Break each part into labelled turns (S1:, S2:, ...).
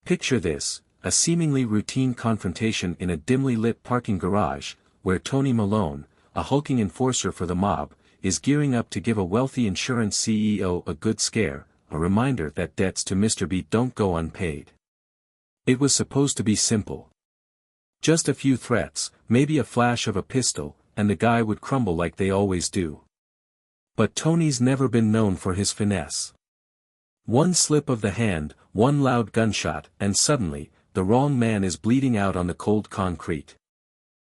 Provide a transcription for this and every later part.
S1: Picture this, a seemingly routine confrontation in a dimly lit parking garage, where Tony Malone, a hulking enforcer for the mob, is gearing up to give a wealthy insurance CEO a good scare, a reminder that debts to Mr. B don't go unpaid. It was supposed to be simple. Just a few threats, maybe a flash of a pistol, and the guy would crumble like they always do. But Tony's never been known for his finesse. One slip of the hand, one loud gunshot, and suddenly, the wrong man is bleeding out on the cold concrete.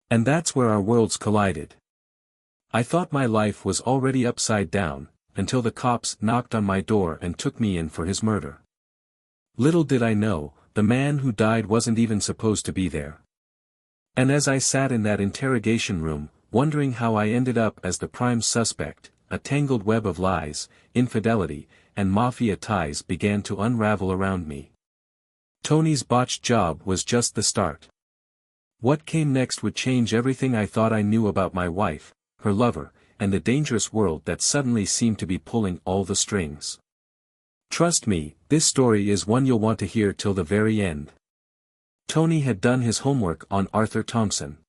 S1: And that's where our worlds collided. I thought my life was already upside down, until the cops knocked on my door and took me in for his murder. Little did I know, the man who died wasn't even supposed to be there. And as I sat in that interrogation room, wondering how I ended up as the prime suspect, a tangled web of lies, infidelity, and mafia ties began to unravel around me. Tony's botched job was just the start. What came next would change everything I thought I knew about my wife, her lover, and the dangerous world that suddenly seemed to be pulling all the strings. Trust me, this story is one you'll want to hear till the very end. Tony had done his homework on Arthur Thompson.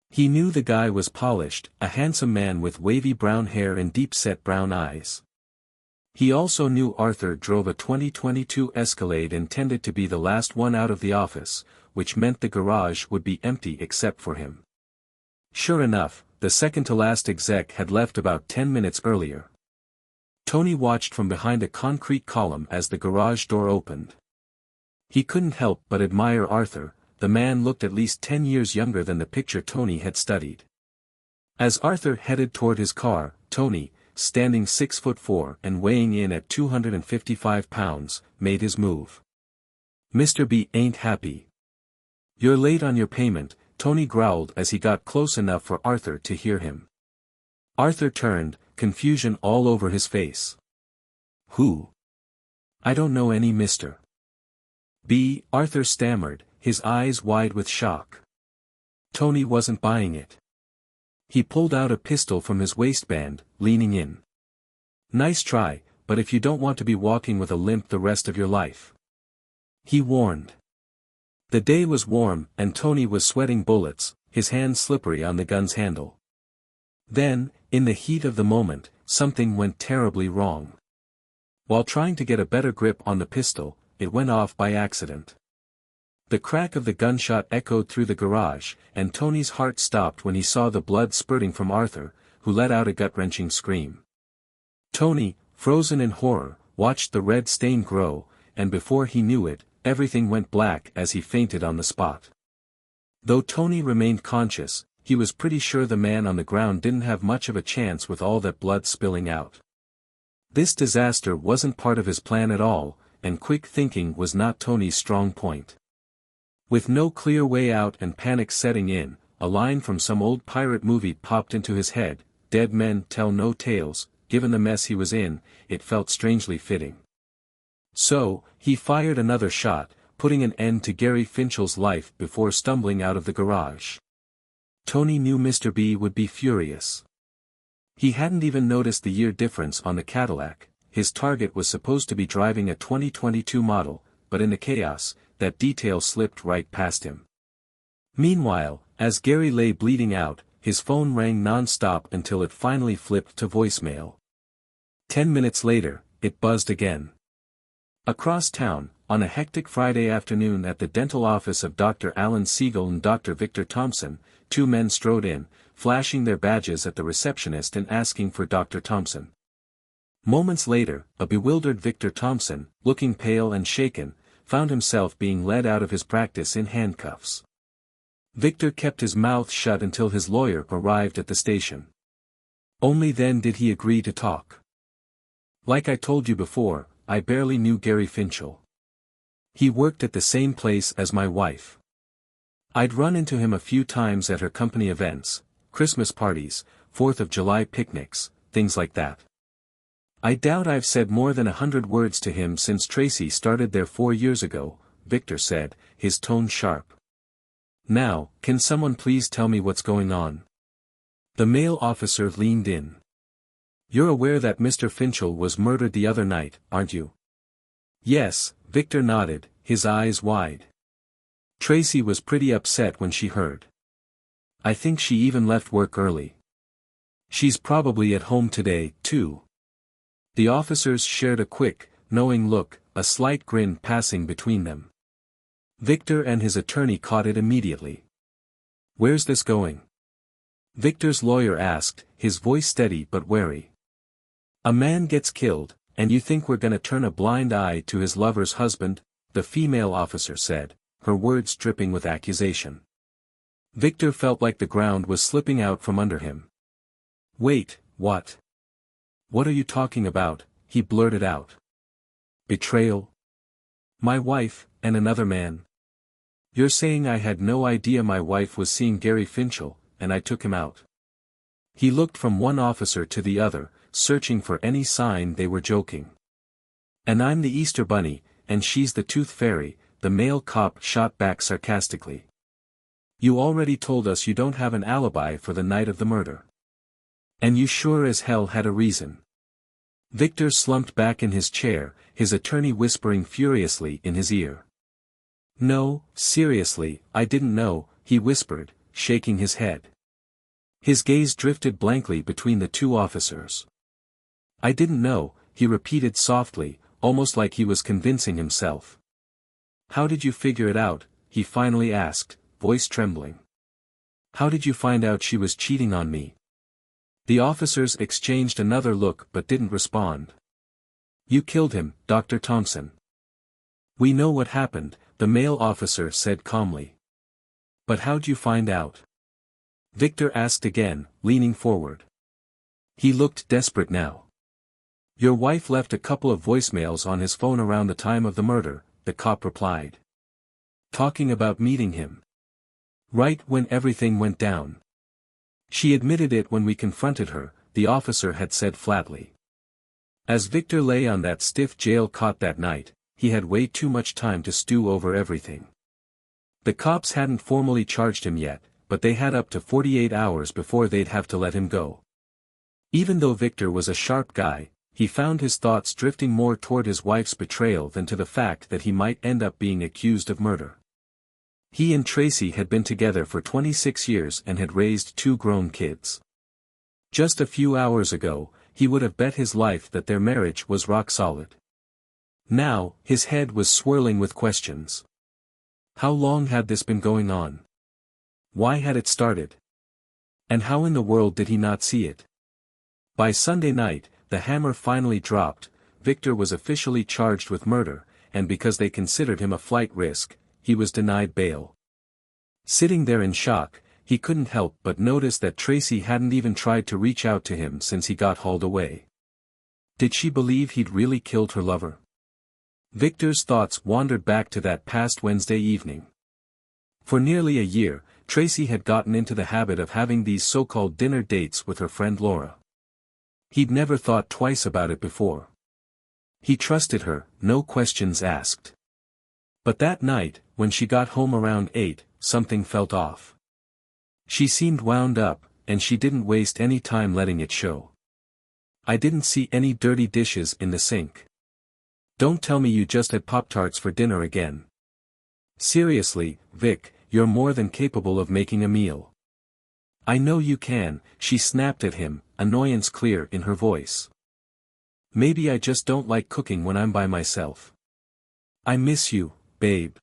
S1: He knew the guy was polished, a handsome man with wavy brown hair and deep-set brown eyes. He also knew Arthur drove a 2022 Escalade intended to be the last one out of the office, which meant the garage would be empty except for him. Sure enough, the second-to-last exec had left about 10 minutes earlier. Tony watched from behind a concrete column as the garage door opened. He couldn't help but admire Arthur. The man looked at least 10 years younger than the picture Tony had studied. As Arthur headed toward his car, Tony, standing 6'4" and weighing in at 255 pounds, made his move. "Mr. B ain't happy. You're late on your payment," Tony growled as he got close enough for Arthur to hear him. Arthur turned, confusion all over his face. "Who? I don't know any Mr. B," Arthur stammered, his eyes wide with shock. Tony wasn't buying it. He pulled out a pistol from his waistband, leaning in. "Nice try, but if you don't want to be walking with a limp the rest of your life," he warned. The day was warm, and Tony was sweating bullets, his hands slippery on the gun's handle. Then, in the heat of the moment, something went terribly wrong. While trying to get a better grip on the pistol, it went off by accident. The crack of the gunshot echoed through the garage, and Tony's heart stopped when he saw the blood spurting from Arthur, who let out a gut-wrenching scream. Tony, frozen in horror, watched the red stain grow, and before he knew it, everything went black as he fainted on the spot. Though Tony remained conscious, he was pretty sure the man on the ground didn't have much of a chance with all that blood spilling out. This disaster wasn't part of his plan at all, and quick thinking was not Tony's strong point. With no clear way out and panic setting in, a line from some old pirate movie popped into his head: "Dead men tell no tales." Given the mess he was in, it felt strangely fitting. So, he fired another shot, putting an end to Gary Finchell's life before stumbling out of the garage. Tony knew Mr. B would be furious. He hadn't even noticed the year difference on the Cadillac. His target was supposed to be driving a 2022 model, but in the chaos, that detail slipped right past him. Meanwhile, as Gary lay bleeding out, his phone rang non-stop until it finally flipped to voicemail. 10 minutes later, it buzzed again. Across town, on a hectic Friday afternoon at the dental office of Dr. Alan Siegel and Dr. Victor Thompson, two men strode in, flashing their badges at the receptionist and asking for Dr. Thompson. Moments later, a bewildered Victor Thompson, looking pale and shaken, found himself being led out of his practice in handcuffs. Victor kept his mouth shut until his lawyer arrived at the station. Only then did he agree to talk. "Like I told you before, I barely knew Gary Finchell. He worked at the same place as my wife. I'd run into him a few times at her company events, Christmas parties, 4th of July picnics, things like that. I doubt I've said more than 100 words to him since Tracy started there 4 years ago," Victor said, his tone sharp. "Now, can someone please tell me what's going on?" The male officer leaned in. "You're aware that Mr. Finchell was murdered the other night, aren't you?" "Yes," Victor nodded, his eyes wide. Tracy was pretty upset when she heard. I think she even left work early. She's probably at home today, too. The officers shared a quick, knowing look, a slight grin passing between them. Victor and his attorney caught it immediately. Where's this going? Victor's lawyer asked, his voice steady but wary. A man gets killed, and you think we're gonna turn a blind eye to his lover's husband? The female officer said, her words dripping with accusation. Victor felt like the ground was slipping out from under him. Wait, what? What are you talking about? He blurted out. Betrayal? My wife, and another man? You're saying I had no idea my wife was seeing Gary Finchel, and I took him out? He looked from one officer to the other, searching for any sign they were joking. And I'm the Easter Bunny, and she's the Tooth Fairy, the male cop shot back sarcastically. You already told us you don't have an alibi for the night of the murder. And you sure as hell had a reason. Victor slumped back in his chair, his attorney whispering furiously in his ear. No, seriously, I didn't know, he whispered, shaking his head. His gaze drifted blankly between the two officers. I didn't know, he repeated softly, almost like he was convincing himself. How did you figure it out? He finally asked, voice trembling. How did you find out she was cheating on me? The officers exchanged another look but didn't respond. You killed him, Dr. Thompson. We know what happened, the male officer said calmly. But how'd you find out? Victor asked again, leaning forward. He looked desperate now. Your wife left a couple of voicemails on his phone around the time of the murder, the cop replied. Talking about meeting him. Right when everything went down. She admitted it when we confronted her, the officer had said flatly. As Victor lay on that stiff jail cot that night, he had way too much time to stew over everything. The cops hadn't formally charged him yet, but they had up to 48 hours before they'd have to let him go. Even though Victor was a sharp guy, he found his thoughts drifting more toward his wife's betrayal than to the fact that he might end up being accused of murder. He and Tracy had been together for 26 years and had raised 2 grown kids. Just a few hours ago, he would have bet his life that their marriage was rock solid. Now, his head was swirling with questions. How long had this been going on? Why had it started? And how in the world did he not see it? By Sunday night, the hammer finally dropped. Victor was officially charged with murder, and because they considered him a flight risk, he was denied bail. Sitting there in shock, he couldn't help but notice that Tracy hadn't even tried to reach out to him since he got hauled away. Did she believe he'd really killed her lover? Victor's thoughts wandered back to that past Wednesday evening. For nearly a year, Tracy had gotten into the habit of having these so-called dinner dates with her friend Laura. He'd never thought twice about it before. He trusted her, no questions asked. But that night, when she got home around 8, something felt off. She seemed wound up, and she didn't waste any time letting it show. I didn't see any dirty dishes in the sink. Don't tell me you just had Pop-Tarts for dinner again. Seriously, Vic, you're more than capable of making a meal. I know you can, she snapped at him, annoyance clear in her voice. Maybe I just don't like cooking when I'm by myself. I miss you, babe.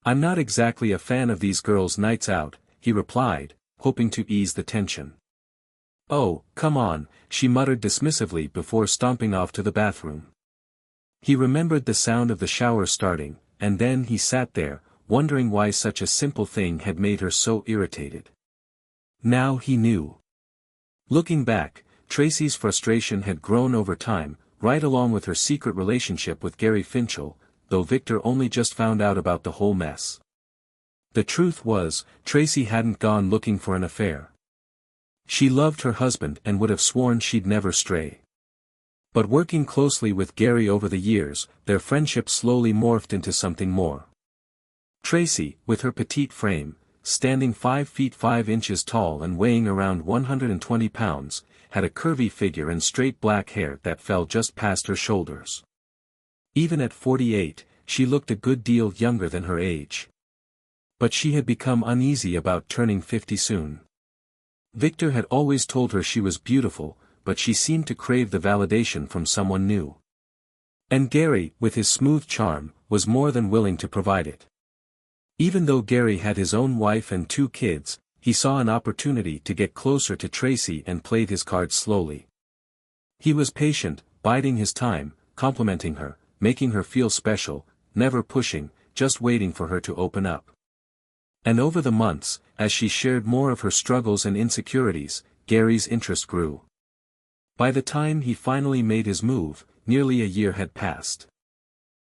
S1: I'm not exactly a fan of these girls' nights out, he replied, hoping to ease the tension. Oh, come on, she muttered dismissively before stomping off to the bathroom. He remembered the sound of the shower starting, and then he sat there, wondering why such a simple thing had made her so irritated. Now he knew. Looking back, Tracy's frustration had grown over time, right along with her secret relationship with Gary Finchel, though Victor only just found out about the whole mess. The truth was, Tracy hadn't gone looking for an affair. She loved her husband and would have sworn she'd never stray. But working closely with Gary over the years, their friendship slowly morphed into something more. Tracy, with her petite frame, standing 5 feet 5 inches tall and weighing around 120 pounds, had a curvy figure and straight black hair that fell just past her shoulders. Even at 48, she looked a good deal younger than her age. But she had become uneasy about turning 50 soon. Victor had always told her she was beautiful, but she seemed to crave the validation from someone new. And Gary, with his smooth charm, was more than willing to provide it. Even though Gary had his own wife and 2 kids, he saw an opportunity to get closer to Tracy and played his cards slowly. He was patient, biding his time, complimenting her, making her feel special, never pushing, just waiting for her to open up. And over the months, as she shared more of her struggles and insecurities, Gary's interest grew. By the time he finally made his move, nearly a year had passed.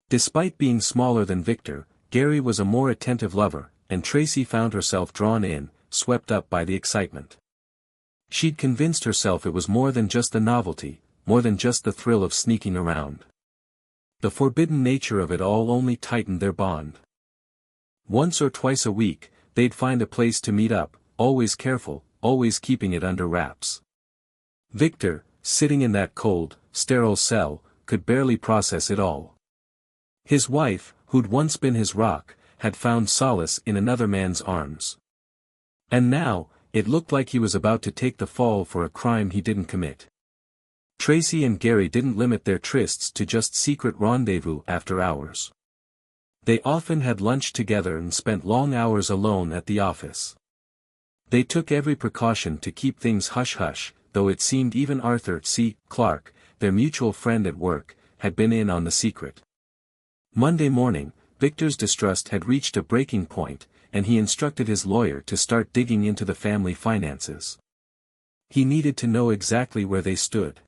S1: Despite being smaller than Victor, Gary was a more attentive lover, and Tracy found herself drawn in, swept up by the excitement. She'd convinced herself it was more than just the novelty, more than just the thrill of sneaking around. The forbidden nature of it all only tightened their bond. Once or twice a week, they'd find a place to meet up, always careful, always keeping it under wraps. Victor, sitting in that cold, sterile cell, could barely process it all. His wife, who'd once been his rock, had found solace in another man's arms. And now, it looked like he was about to take the fall for a crime he didn't commit. Tracy and Gary didn't limit their trysts to just secret rendezvous after hours. They often had lunch together and spent long hours alone at the office. They took every precaution to keep things hush-hush, though it seemed even Arthur C. Clarke, their mutual friend at work, had been in on the secret. Monday morning, Victor's distrust had reached a breaking point, and he instructed his lawyer to start digging into the family finances. He needed to know exactly where they stood.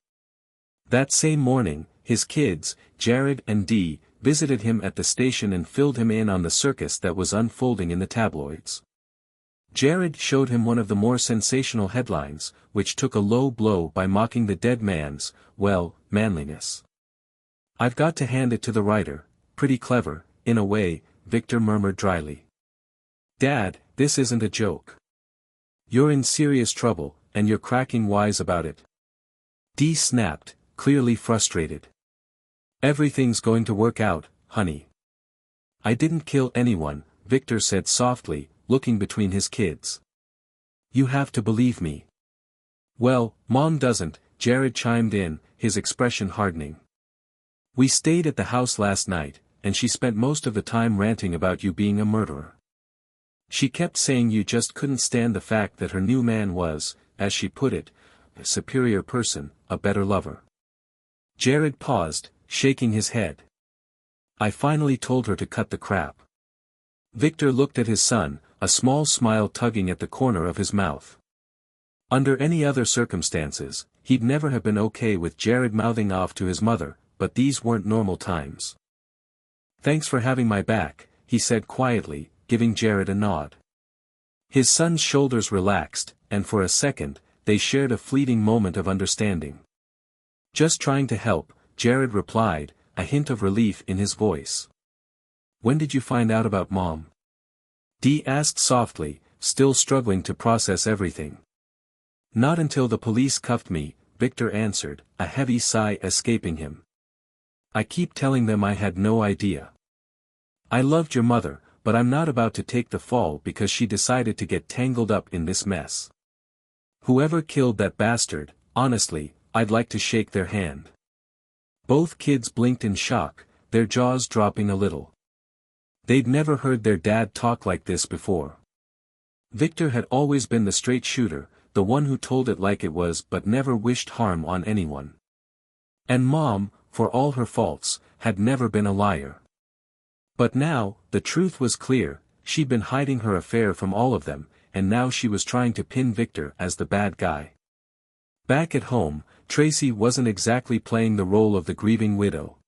S1: That same morning, his kids, Jared and Dee, visited him at the station and filled him in on the circus that was unfolding in the tabloids. Jared showed him one of the more sensational headlines, which took a low blow by mocking the dead man's, well, manliness. "I've got to hand it to the writer, pretty clever, in a way," Victor murmured dryly. "Dad, this isn't a joke. You're in serious trouble, and you're cracking wise about it." Dee snapped, clearly frustrated. "Everything's going to work out, honey." "I didn't kill anyone," Victor said softly, looking between his kids. "You have to believe me." "Well, Mom doesn't," Jared chimed in, his expression hardening. "We stayed at the house last night, and she spent most of the time ranting about you being a murderer. She kept saying you just couldn't stand the fact that her new man was, as she put it, a superior person, a better lover." Jared paused, shaking his head. "I finally told her to cut the crap." Victor looked at his son, a small smile tugging at the corner of his mouth. Under any other circumstances, he'd never have been okay with Jared mouthing off to his mother, but these weren't normal times. "Thanks for having my back," he said quietly, giving Jared a nod. His son's shoulders relaxed, and for a second, they shared a fleeting moment of understanding. "Just trying to help," Jared replied, a hint of relief in his voice. "When did you find out about Mom?" Dee asked softly, still struggling to process everything. "Not until the police cuffed me," Victor answered, a heavy sigh escaping him. "I keep telling them I had no idea. I loved your mother, but I'm not about to take the fall because she decided to get tangled up in this mess. Whoever killed that bastard, honestly, I'd like to shake their hand." Both kids blinked in shock, their jaws dropping a little. They'd never heard their dad talk like this before. Victor had always been the straight shooter, the one who told it like it was but never wished harm on anyone. And Mom, for all her faults, had never been a liar. But now, the truth was clear, she'd been hiding her affair from all of them, and now she was trying to pin Victor as the bad guy. Back at home, Tracy wasn't exactly playing the role of the grieving widow.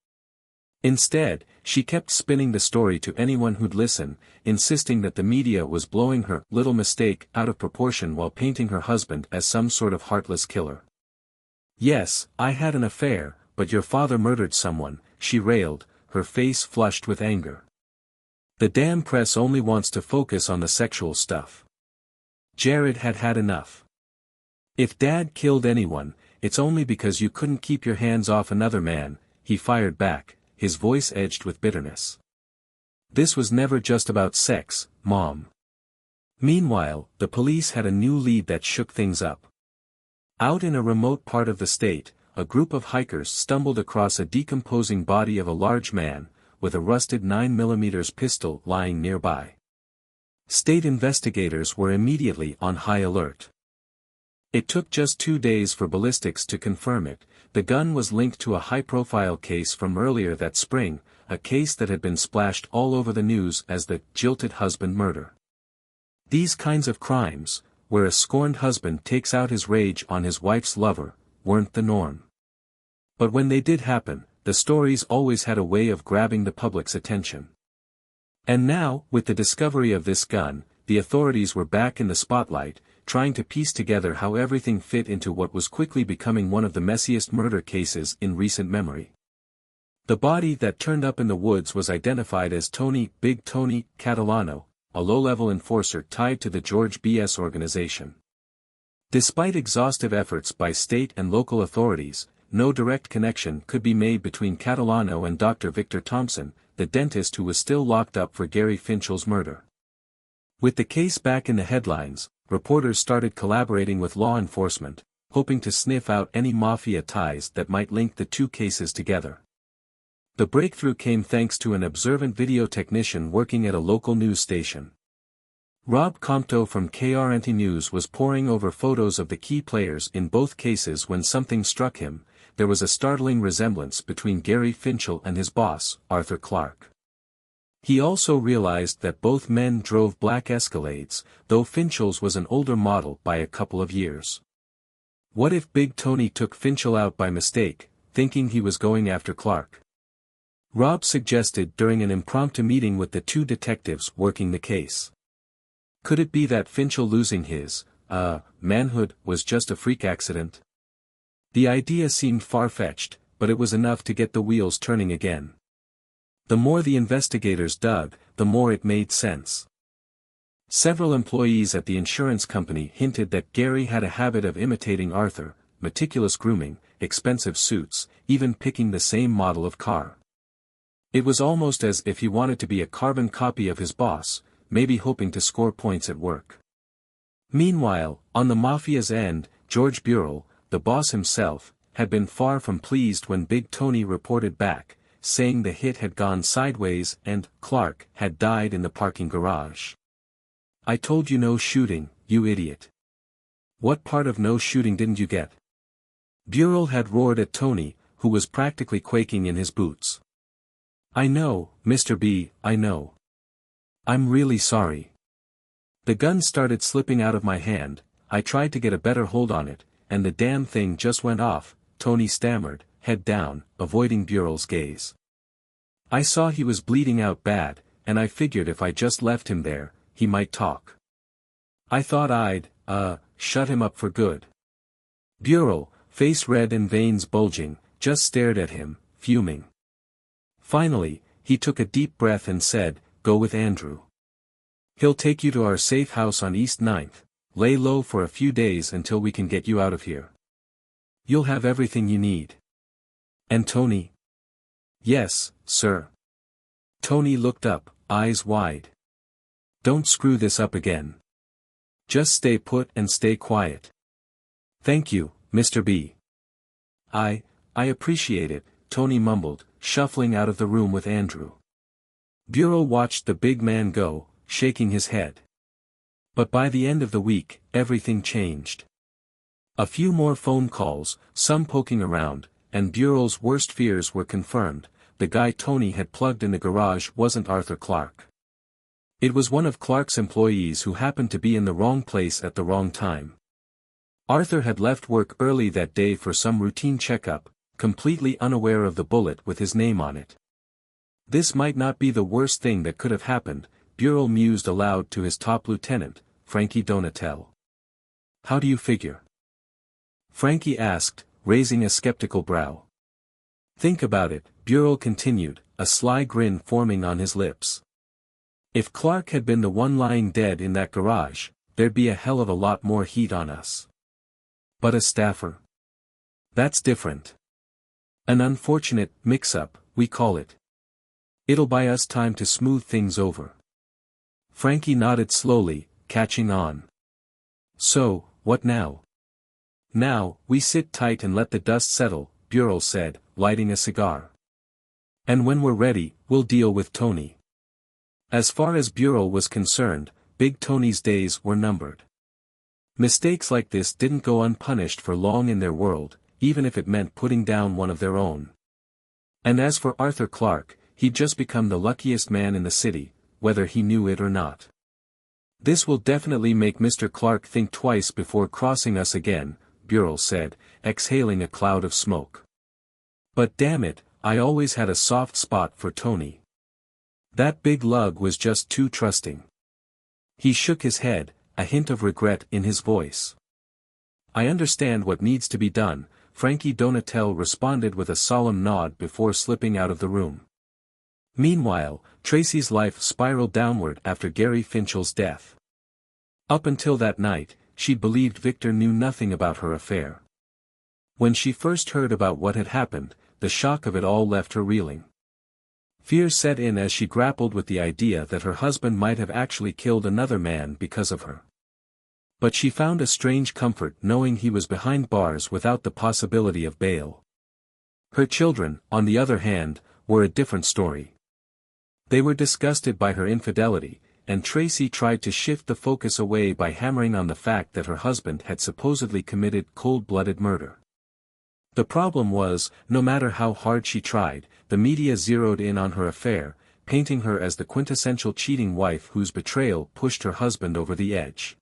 S1: Instead, she kept spinning the story to anyone who'd listen, insisting that the media was blowing her little mistake out of proportion while painting her husband as some sort of heartless killer. "Yes, I had an affair, but your father murdered someone," she railed, her face flushed with anger. "The damn press only wants to focus on the sexual stuff." Jared had had enough. "If Dad killed anyone, it's only because you couldn't keep your hands off another man," he fired back, his voice edged with bitterness. This was never just about sex, Mom. Meanwhile, the police had a new lead that shook things up. Out in a remote part of the state, a group of hikers stumbled across a decomposing body of a large man, with a rusted 9mm pistol lying nearby. State investigators were immediately on high alert. It took just 2 days for ballistics to confirm it. The gun was linked to a high-profile case from earlier that spring, a case that had been splashed all over the news as the jilted husband murder. These kinds of crimes, where a scorned husband takes out his rage on his wife's lover, weren't the norm. But when they did happen, the stories always had a way of grabbing the public's attention. And now, with the discovery of this gun, the authorities were back in the spotlight, trying to piece together how everything fit into what was quickly becoming one of the messiest murder cases in recent memory. The body that turned up in the woods was identified as Big Tony Catalano, a low-level enforcer tied to the George B.S. organization. Despite exhaustive efforts by state and local authorities, no direct connection could be made between Catalano and Dr. Victor Thompson, the dentist who was still locked up for Gary Finchel's murder. With the case back in the headlines, reporters started collaborating with law enforcement, hoping to sniff out any mafia ties that might link the two cases together. The breakthrough came thanks to an observant video technician working at a local news station. Rob Compto from KRNT News was poring over photos of the key players in both cases when something struck him. There was a startling resemblance between Gary Finchel and his boss, Arthur Clark. He also realized that both men drove black Escalades, though Finchel's was an older model by a couple of years. What if Big Tony took Finchel out by mistake, thinking he was going after Clark? Rob suggested during an impromptu meeting with the two detectives working the case. Could it be that Finchel losing his manhood was just a freak accident? The idea seemed far-fetched, but it was enough to get the wheels turning again. The more the investigators dug, the more it made sense. Several employees at the insurance company hinted that Gary had a habit of imitating Arthur, meticulous grooming, expensive suits, even picking the same model of car. It was almost as if he wanted to be a carbon copy of his boss, maybe hoping to score points at work. Meanwhile, on the Mafia's end, George Burrell, the boss himself, had been far from pleased when Big Tony reported back, saying the hit had gone sideways and Clark had died in the parking garage. "I told you no shooting, you idiot. What part of no shooting didn't you get?" Burrell had roared at Tony, who was practically quaking in his boots. "I know, Mr. B, I know. I'm really sorry. The gun started slipping out of my hand, I tried to get a better hold on it, and the damn thing just went off," Tony stammered, head down, avoiding Burrell's gaze. "I saw he was bleeding out bad, and I figured if I just left him there, he might talk. I thought I'd, shut him up for good." Burrell, face red and veins bulging, just stared at him, fuming. Finally, he took a deep breath and said, "Go with Andrew. He'll take you to our safe house on East 9th, lay low for a few days until we can get you out of here. You'll have everything you need." "And Tony?" "Yes, sir." Tony looked up, eyes wide. "Don't screw this up again. Just stay put and stay quiet." "Thank you, Mr. B. I appreciate it," Tony mumbled, shuffling out of the room with Andrew. Burrell watched the big man go, shaking his head. But by the end of the week, everything changed. A few more phone calls, some poking around, and Burrell's worst fears were confirmed. The guy Tony had plugged in the garage wasn't Arthur Clark. It was one of Clark's employees who happened to be in the wrong place at the wrong time. Arthur had left work early that day for some routine checkup, completely unaware of the bullet with his name on it. This might not be the worst thing that could have happened, Burrell mused aloud to his top lieutenant, Frankie Donatel. "How do you figure?" Frankie asked, raising a skeptical brow. "Think about it," Burrell continued, a sly grin forming on his lips. "If Clark had been the one lying dead in that garage, there'd be a hell of a lot more heat on us. But a staffer? That's different. An unfortunate mix-up, we call it. It'll buy us time to smooth things over. Frankie nodded slowly, catching on. So, what now? Now, we sit tight and let the dust settle, Burrell said, lighting a cigar. And when we're ready, we'll deal with Tony. As far as Burrell was concerned, Big Tony's days were numbered. Mistakes like this didn't go unpunished for long in their world, even if it meant putting down one of their own. And as for Arthur Clarke, he'd just become the luckiest man in the city, whether he knew it or not. This will definitely make Mr. Clarke think twice before crossing us again, Burrell said, exhaling a cloud of smoke. But damn it, I always had a soft spot for Tony. That big lug was just too trusting. He shook his head, a hint of regret in his voice. I understand what needs to be done, Frankie Donatel responded with a solemn nod before slipping out of the room. Meanwhile, Tracy's life spiraled downward after Gary Finchell's death. Up until that night, she'd believed Victor knew nothing about her affair. When she first heard about what had happened, the shock of it all left her reeling. Fear set in as she grappled with the idea that her husband might have actually killed another man because of her. But she found a strange comfort knowing he was behind bars without the possibility of bail. Her children, on the other hand, were a different story. They were disgusted by her infidelity, and Tracy tried to shift the focus away by hammering on the fact that her husband had supposedly committed cold-blooded murder. The problem was, no matter how hard she tried, the media zeroed in on her affair, painting her as the quintessential cheating wife whose betrayal pushed her husband over the edge.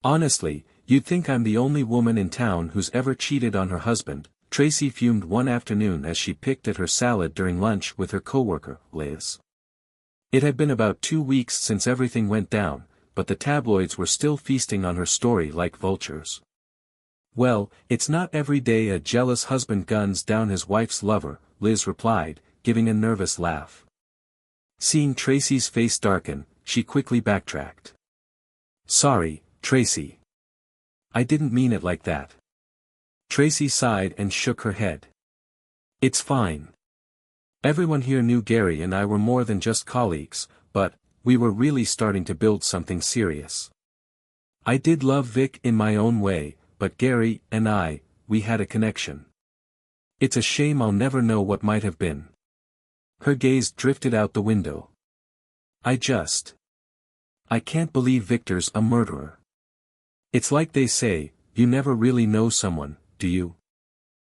S1: Honestly, you'd think I'm the only woman in town who's ever cheated on her husband, Tracy fumed one afternoon as she picked at her salad during lunch with her coworker, Liz. It had been about 2 weeks since everything went down, but the tabloids were still feasting on her story like vultures. Well, it's not every day a jealous husband guns down his wife's lover, Liz replied, giving a nervous laugh. Seeing Tracy's face darken, she quickly backtracked. Sorry, Tracy. I didn't mean it like that. Tracy sighed and shook her head. It's fine. Everyone here knew Gary and I were more than just colleagues, but we were really starting to build something serious. I did love Vic in my own way, but Gary and I, we had a connection. It's a shame I'll never know what might have been. Her gaze drifted out the window. I can't believe Victor's a murderer. It's like they say, you never really know someone, do you?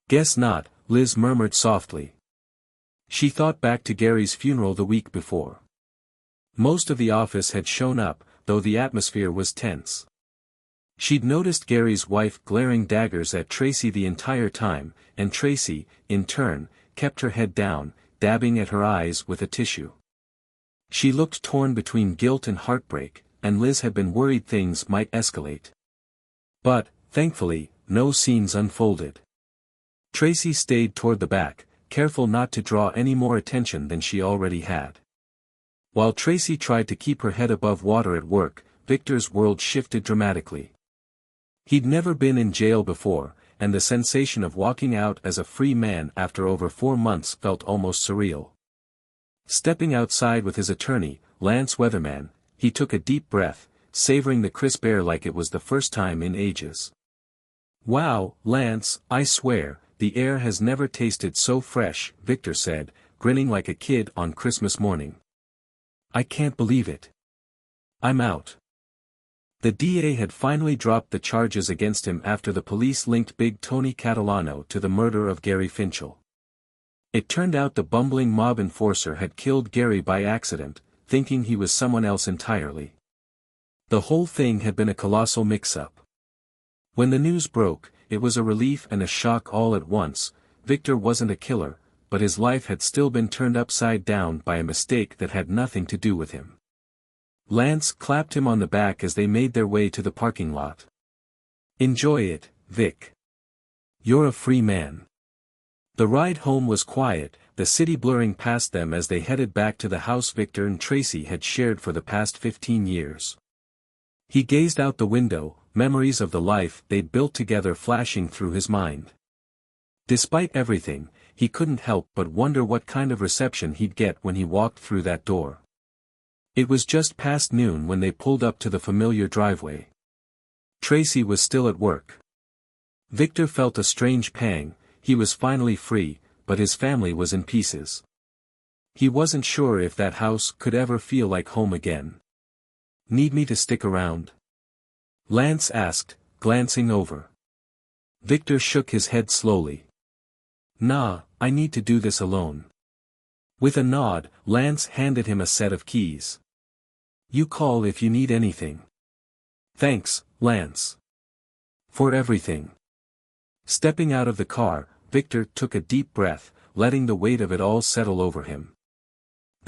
S1: Guess not, Liz murmured softly. She thought back to Gary's funeral the week before. Most of the office had shown up, though the atmosphere was tense. She'd noticed Gary's wife glaring daggers at Tracy the entire time, and Tracy, in turn, kept her head down, dabbing at her eyes with a tissue. She looked torn between guilt and heartbreak, and Liz had been worried things might escalate. But, thankfully, no scenes unfolded. Tracy stayed toward the back, careful not to draw any more attention than she already had. While Tracy tried to keep her head above water at work, Victor's world shifted dramatically. He'd never been in jail before, and the sensation of walking out as a free man after over 4 months felt almost surreal. Stepping outside with his attorney, Lance Weatherman, he took a deep breath, savoring the crisp air like it was the first time in ages. Wow, Lance, I swear, the air has never tasted so fresh, Victor said, grinning like a kid on Christmas morning. I can't believe it. I'm out. The DA had finally dropped the charges against him after the police linked Big Tony Catalano to the murder of Gary Finchell. It turned out the bumbling mob enforcer had killed Gary by accident, thinking he was someone else entirely. The whole thing had been a colossal mix-up. When the news broke, it was a relief and a shock all at once. Victor wasn't a killer, but his life had still been turned upside down by a mistake that had nothing to do with him. Lance clapped him on the back as they made their way to the parking lot. Enjoy it, Vic. You're a free man. The ride home was quiet, the city blurring past them as they headed back to the house Victor and Tracy had shared for the past 15 years. He gazed out the window, memories of the life they'd built together flashing through his mind. Despite everything, he couldn't help but wonder what kind of reception he'd get when he walked through that door. It was just past noon when they pulled up to the familiar driveway. Tracy was still at work. Victor felt a strange pang. He was finally free, but his family was in pieces. He wasn't sure if that house could ever feel like home again. "Need me to stick around?" Lance asked, glancing over. Victor shook his head slowly. "Nah, I need to do this alone." With a nod, Lance handed him a set of keys. "You call if you need anything." "Thanks, Lance. For everything." Stepping out of the car, Victor took a deep breath, letting the weight of it all settle over him.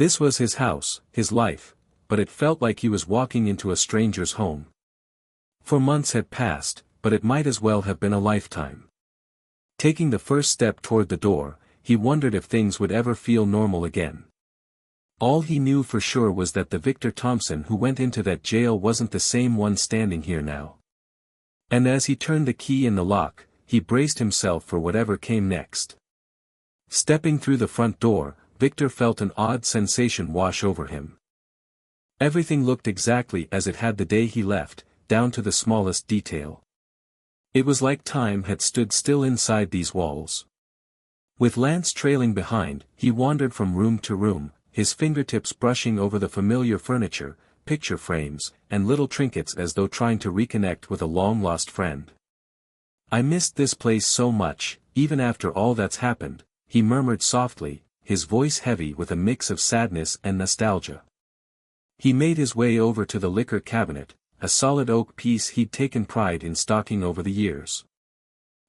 S1: This was his house, his life, but it felt like he was walking into a stranger's home. 4 months had passed, but it might as well have been a lifetime. Taking the first step toward the door, he wondered if things would ever feel normal again. All he knew for sure was that the Victor Thompson who went into that jail wasn't the same one standing here now. And as he turned the key in the lock, he braced himself for whatever came next. Stepping through the front door, Victor felt an odd sensation wash over him. Everything looked exactly as it had the day he left, down to the smallest detail. It was like time had stood still inside these walls. With Lance trailing behind, he wandered from room to room, his fingertips brushing over the familiar furniture, picture frames, and little trinkets as though trying to reconnect with a long-lost friend. "I missed this place so much, even after all that's happened," he murmured softly, his voice heavy with a mix of sadness and nostalgia. He made his way over to the liquor cabinet, a solid oak piece he'd taken pride in stocking over the years.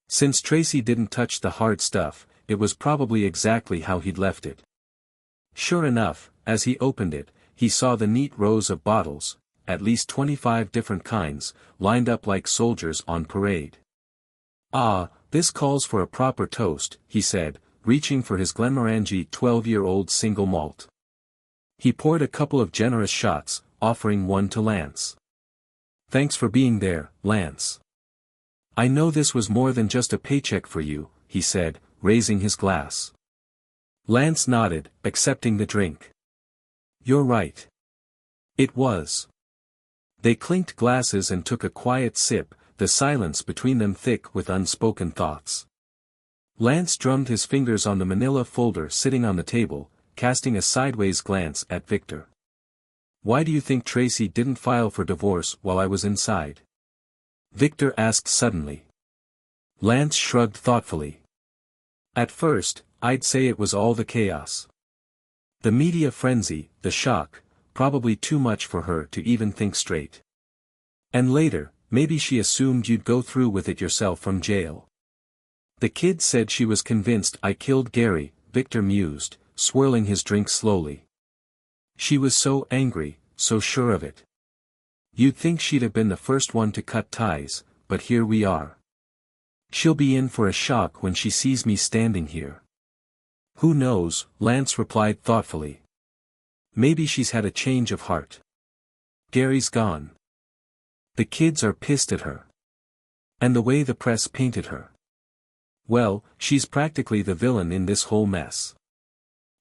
S1: Since Tracy didn't touch the hard stuff, it was probably exactly how he'd left it. Sure enough, as he opened it, he saw the neat rows of bottles, at least 25 different kinds, lined up like soldiers on parade. "Ah, this calls for a proper toast," he said, reaching for his Glenmorangie 12-year-old single malt. He poured a couple of generous shots, offering one to Lance. "Thanks for being there, Lance. I know this was more than just a paycheck for you," he said, raising his glass. Lance nodded, accepting the drink. "You're right. It was." They clinked glasses and took a quiet sip, the silence between them thick with unspoken thoughts. Lance drummed his fingers on the manila folder sitting on the table, casting a sideways glance at Victor. "Why do you think Tracy didn't file for divorce while I was inside?" Victor asked suddenly. Lance shrugged thoughtfully. "At first, I'd say it was all the chaos. The media frenzy, the shock, probably too much for her to even think straight. And later, maybe she assumed you'd go through with it yourself from jail. The kid said she was convinced I killed Gary," Victor mused, swirling his drink slowly. "She was so angry, so sure of it. You'd think she'd have been the first one to cut ties, but here we are. She'll be in for a shock when she sees me standing here." "Who knows," Lance replied thoughtfully. "Maybe she's had a change of heart. Gary's gone. The kids are pissed at her. And the way the press painted her. Well, she's practically the villain in this whole mess."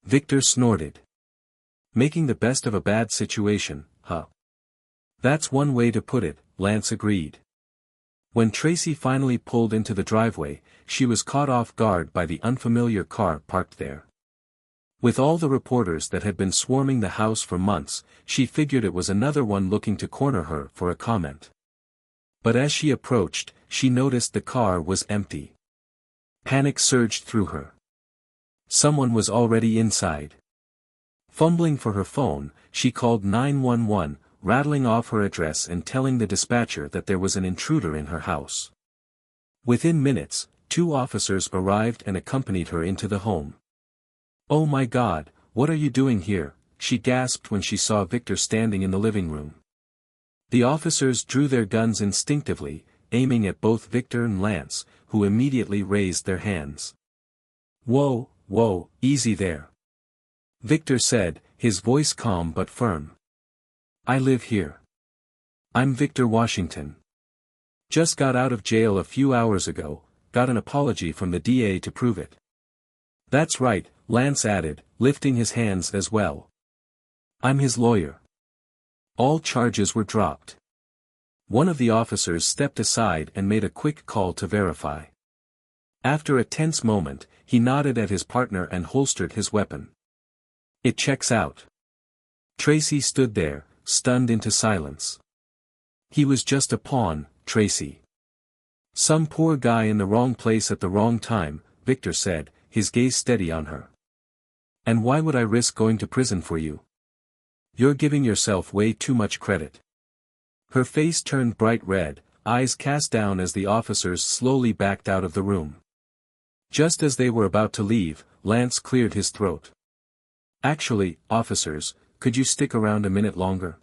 S1: Victor snorted. "Making the best of a bad situation, huh?" "That's one way to put it," Lance agreed. When Tracy finally pulled into the driveway, she was caught off guard by the unfamiliar car parked there. With all the reporters that had been swarming the house for months, she figured it was another one looking to corner her for a comment. But as she approached, she noticed the car was empty. Panic surged through her. Someone was already inside. Fumbling for her phone, she called 911, rattling off her address and telling the dispatcher that there was an intruder in her house. Within minutes, 2 officers arrived and accompanied her into the home. "Oh my God, what are you doing here?" she gasped when she saw Victor standing in the living room. The officers drew their guns instinctively, aiming at both Victor and Lance, who immediately raised their hands. "Whoa, whoa, easy there," Victor said, his voice calm but firm. "I live here. I'm Victor Washington. Just got out of jail a few hours ago, got an apology from the DA to prove it." That's right, Lance added, lifting his hands as well. I'm his lawyer. All charges were dropped. One of the officers stepped aside and made a quick call to verify. After a tense moment, he nodded at his partner and holstered his weapon. It checks out. Tracy stood there, stunned into silence. He was just a pawn, Tracy. Some poor guy in the wrong place at the wrong time, Victor said, his gaze steady on her. And why would I risk going to prison for you? You're giving yourself way too much credit. Her face turned bright red, eyes cast down as the officers slowly backed out of the room. Just as they were about to leave, Lance cleared his throat. Actually, officers, could you stick around a minute longer?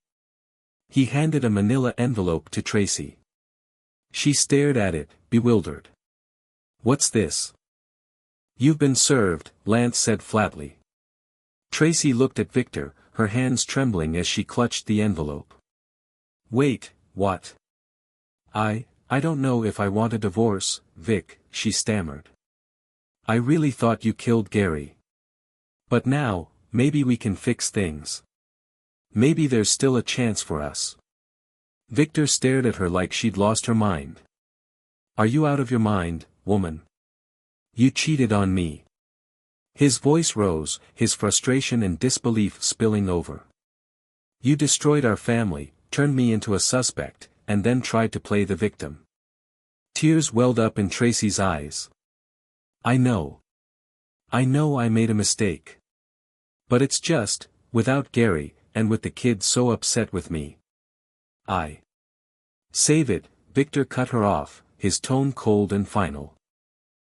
S1: He handed a manila envelope to Tracy. She stared at it, bewildered. What's this? You've been served, Lance said flatly. Tracy looked at Victor, her hands trembling as she clutched the envelope. Wait, what? I don't know if I want a divorce, Vic, she stammered. I really thought you killed Gary. But now, maybe we can fix things. Maybe there's still a chance for us. Victor stared at her like she'd lost her mind. Are you out of your mind, woman? You cheated on me. His voice rose, his frustration and disbelief spilling over. You destroyed our family, turned me into a suspect, and then tried to play the victim. Tears welled up in Tracy's eyes. I know. I know I made a mistake. But it's just, without Gary, and with the kids so upset with me. Save it, Victor cut her off, his tone cold and final.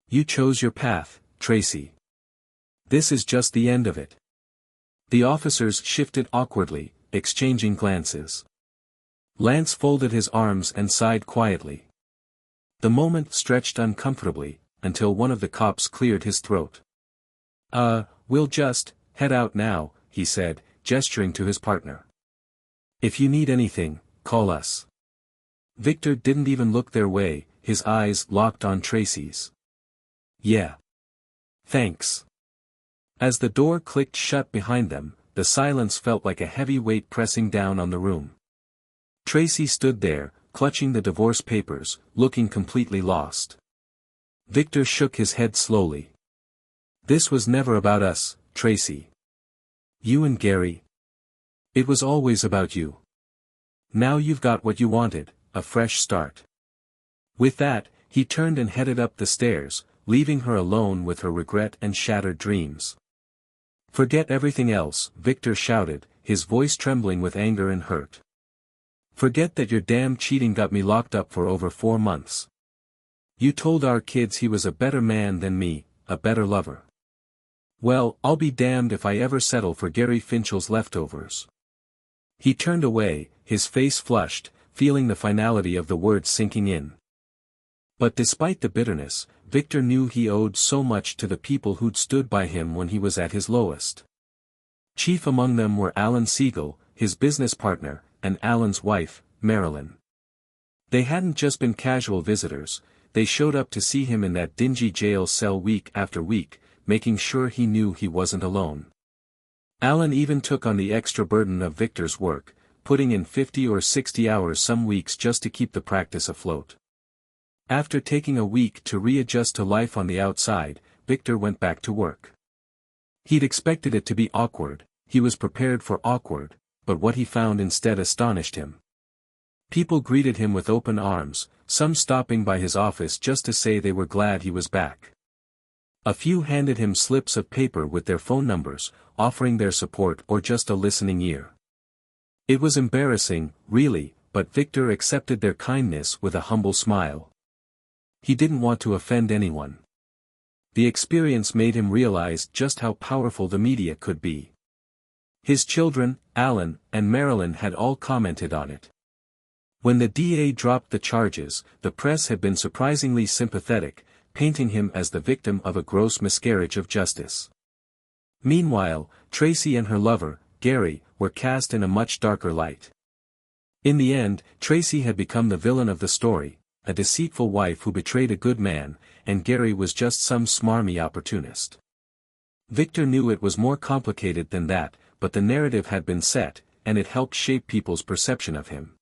S1: You chose your path, Tracy. This is just the end of it. The officers shifted awkwardly, exchanging glances. Lance folded his arms and sighed quietly. The moment stretched uncomfortably, until one of the cops cleared his throat. We'll just head out now, he said, gesturing to his partner. If you need anything, call us. Victor didn't even look their way, his eyes locked on Tracy's. Yeah. Thanks. As the door clicked shut behind them, the silence felt like a heavy weight pressing down on the room. Tracy stood there, clutching the divorce papers, looking completely lost. Victor shook his head slowly. This was never about us, Tracy. You and Gary. It was always about you. Now you've got what you wanted, a fresh start. With that, he turned and headed up the stairs, leaving her alone with her regret and shattered dreams. Forget everything else, Victor shouted, his voice trembling with anger and hurt. Forget that your damn cheating got me locked up for over 4 months. You told our kids he was a better man than me, a better lover. Well, I'll be damned if I ever settle for Gary Finchell's leftovers. He turned away, his face flushed, feeling the finality of the words sinking in. But despite the bitterness, Victor knew he owed so much to the people who'd stood by him when he was at his lowest. Chief among them were Alan Siegel, his business partner, and Alan's wife, Marilyn. They hadn't just been casual visitors, they showed up to see him in that dingy jail cell week after week, making sure he knew he wasn't alone. Alan even took on the extra burden of Victor's work, putting in 50 or 60 hours some weeks just to keep the practice afloat. After taking a week to readjust to life on the outside, Victor went back to work. He'd expected it to be awkward, he was prepared for awkward, but what he found instead astonished him. People greeted him with open arms, some stopping by his office just to say they were glad he was back. A few handed him slips of paper with their phone numbers, offering their support or just a listening ear. It was embarrassing, really, but Victor accepted their kindness with a humble smile. He didn't want to offend anyone. The experience made him realize just how powerful the media could be. His children, Alan, and Marilyn had all commented on it. When the DA dropped the charges, the press had been surprisingly sympathetic, painting him as the victim of a gross miscarriage of justice. Meanwhile, Tracy and her lover, Gary, were cast in a much darker light. In the end, Tracy had become the villain of the story, a deceitful wife who betrayed a good man, and Gary was just some smarmy opportunist. Victor knew it was more complicated than that, but the narrative had been set, and it helped shape people's perception of him.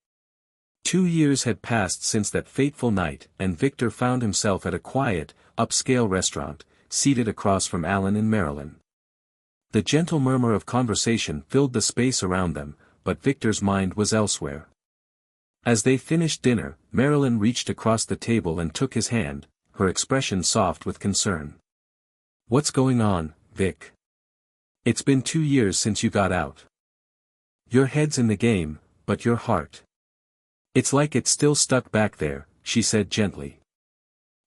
S1: 2 years had passed since that fateful night, and Victor found himself at a quiet, upscale restaurant, seated across from Alan and Marilyn. The gentle murmur of conversation filled the space around them, but Victor's mind was elsewhere. As they finished dinner, Marilyn reached across the table and took his hand, her expression soft with concern. "What's going on, Vic? It's been 2 years since you got out. Your head's in the game, but your heart. It's like it's still stuck back there," she said gently.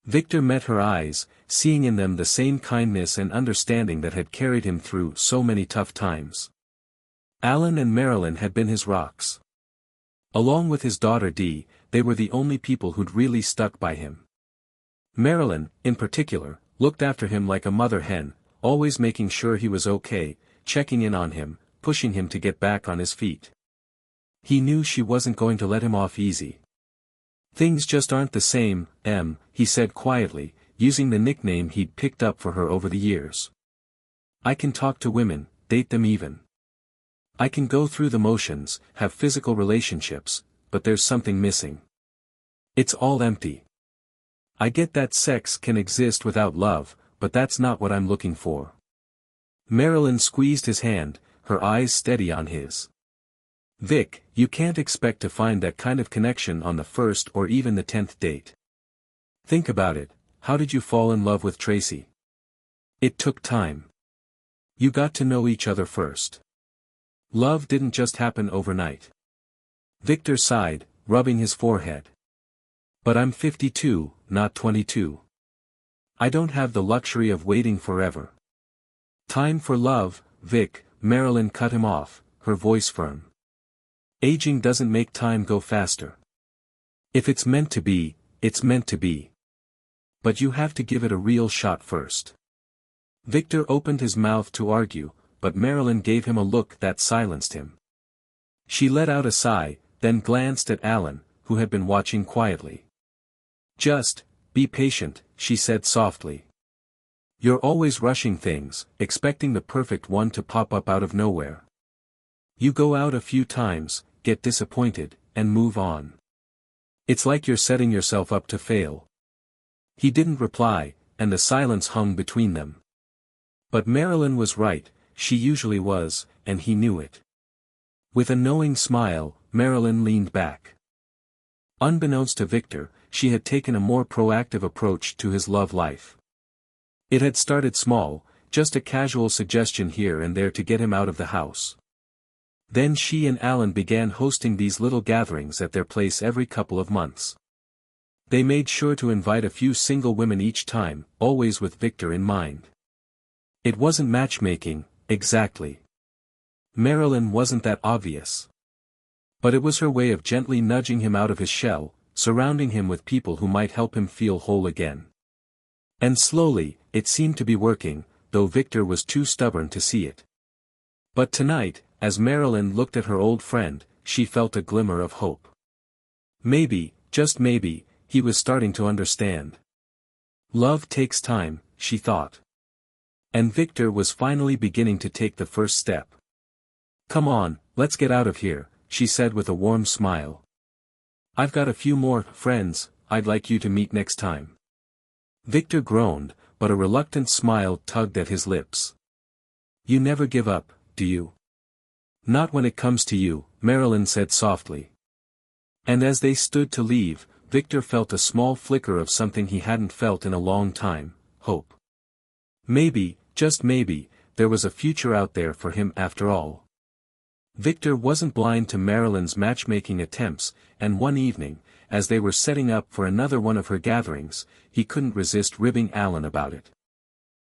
S1: Victor met her eyes, seeing in them the same kindness and understanding that had carried him through so many tough times. Alan and Marilyn had been his rocks. Along with his daughter Dee, they were the only people who'd really stuck by him. Marilyn, in particular, looked after him like a mother hen, always making sure he was okay, checking in on him, pushing him to get back on his feet. He knew she wasn't going to let him off easy. "Things just aren't the same, Em," he said quietly, using the nickname he'd picked up for her over the years. "I can talk to women, date them even. I can go through the motions, have physical relationships, but there's something missing. It's all empty. I get that sex can exist without love, but that's not what I'm looking for." Marilyn squeezed his hand, her eyes steady on his. "Vic, you can't expect to find that kind of connection on the first or even the 10th date. Think about it, how did you fall in love with Tracy? It took time. You got to know each other first. Love didn't just happen overnight." Victor sighed, rubbing his forehead. "But I'm 52, not 22. I don't have the luxury of waiting forever." "Time for love, Vic," Marilyn cut him off, her voice firm. "Aging doesn't make time go faster. If it's meant to be, it's meant to be. But you have to give it a real shot first." Victor opened his mouth to argue, but Marilyn gave him a look that silenced him. She let out a sigh, then glanced at Alan, who had been watching quietly. "Just, be patient," she said softly. "You're always rushing things, expecting the perfect one to pop up out of nowhere. You go out a few times, get disappointed, and move on. It's like you're setting yourself up to fail." He didn't reply, and the silence hung between them. But Marilyn was right, she usually was, and he knew it. With a knowing smile, Marilyn leaned back. Unbeknownst to Victor, she had taken a more proactive approach to his love life. It had started small, just a casual suggestion here and there to get him out of the house. Then she and Alan began hosting these little gatherings at their place every couple of months. They made sure to invite a few single women each time, always with Victor in mind. It wasn't matchmaking, exactly. Marilyn wasn't that obvious. But it was her way of gently nudging him out of his shell, surrounding him with people who might help him feel whole again. And slowly, it seemed to be working, though Victor was too stubborn to see it. But tonight, as Marilyn looked at her old friend, she felt a glimmer of hope. Maybe, just maybe, he was starting to understand. Love takes time, she thought. And Victor was finally beginning to take the first step. "Come on, let's get out of here," she said with a warm smile. "I've got a few more friends I'd like you to meet next time." Victor groaned, but a reluctant smile tugged at his lips. "You never give up, do you?" "Not when it comes to you," Marilyn said softly. And as they stood to leave, Victor felt a small flicker of something he hadn't felt in a long time, hope. Maybe, just maybe, there was a future out there for him after all. Victor wasn't blind to Marilyn's matchmaking attempts, and one evening, as they were setting up for another one of her gatherings, he couldn't resist ribbing Alan about it.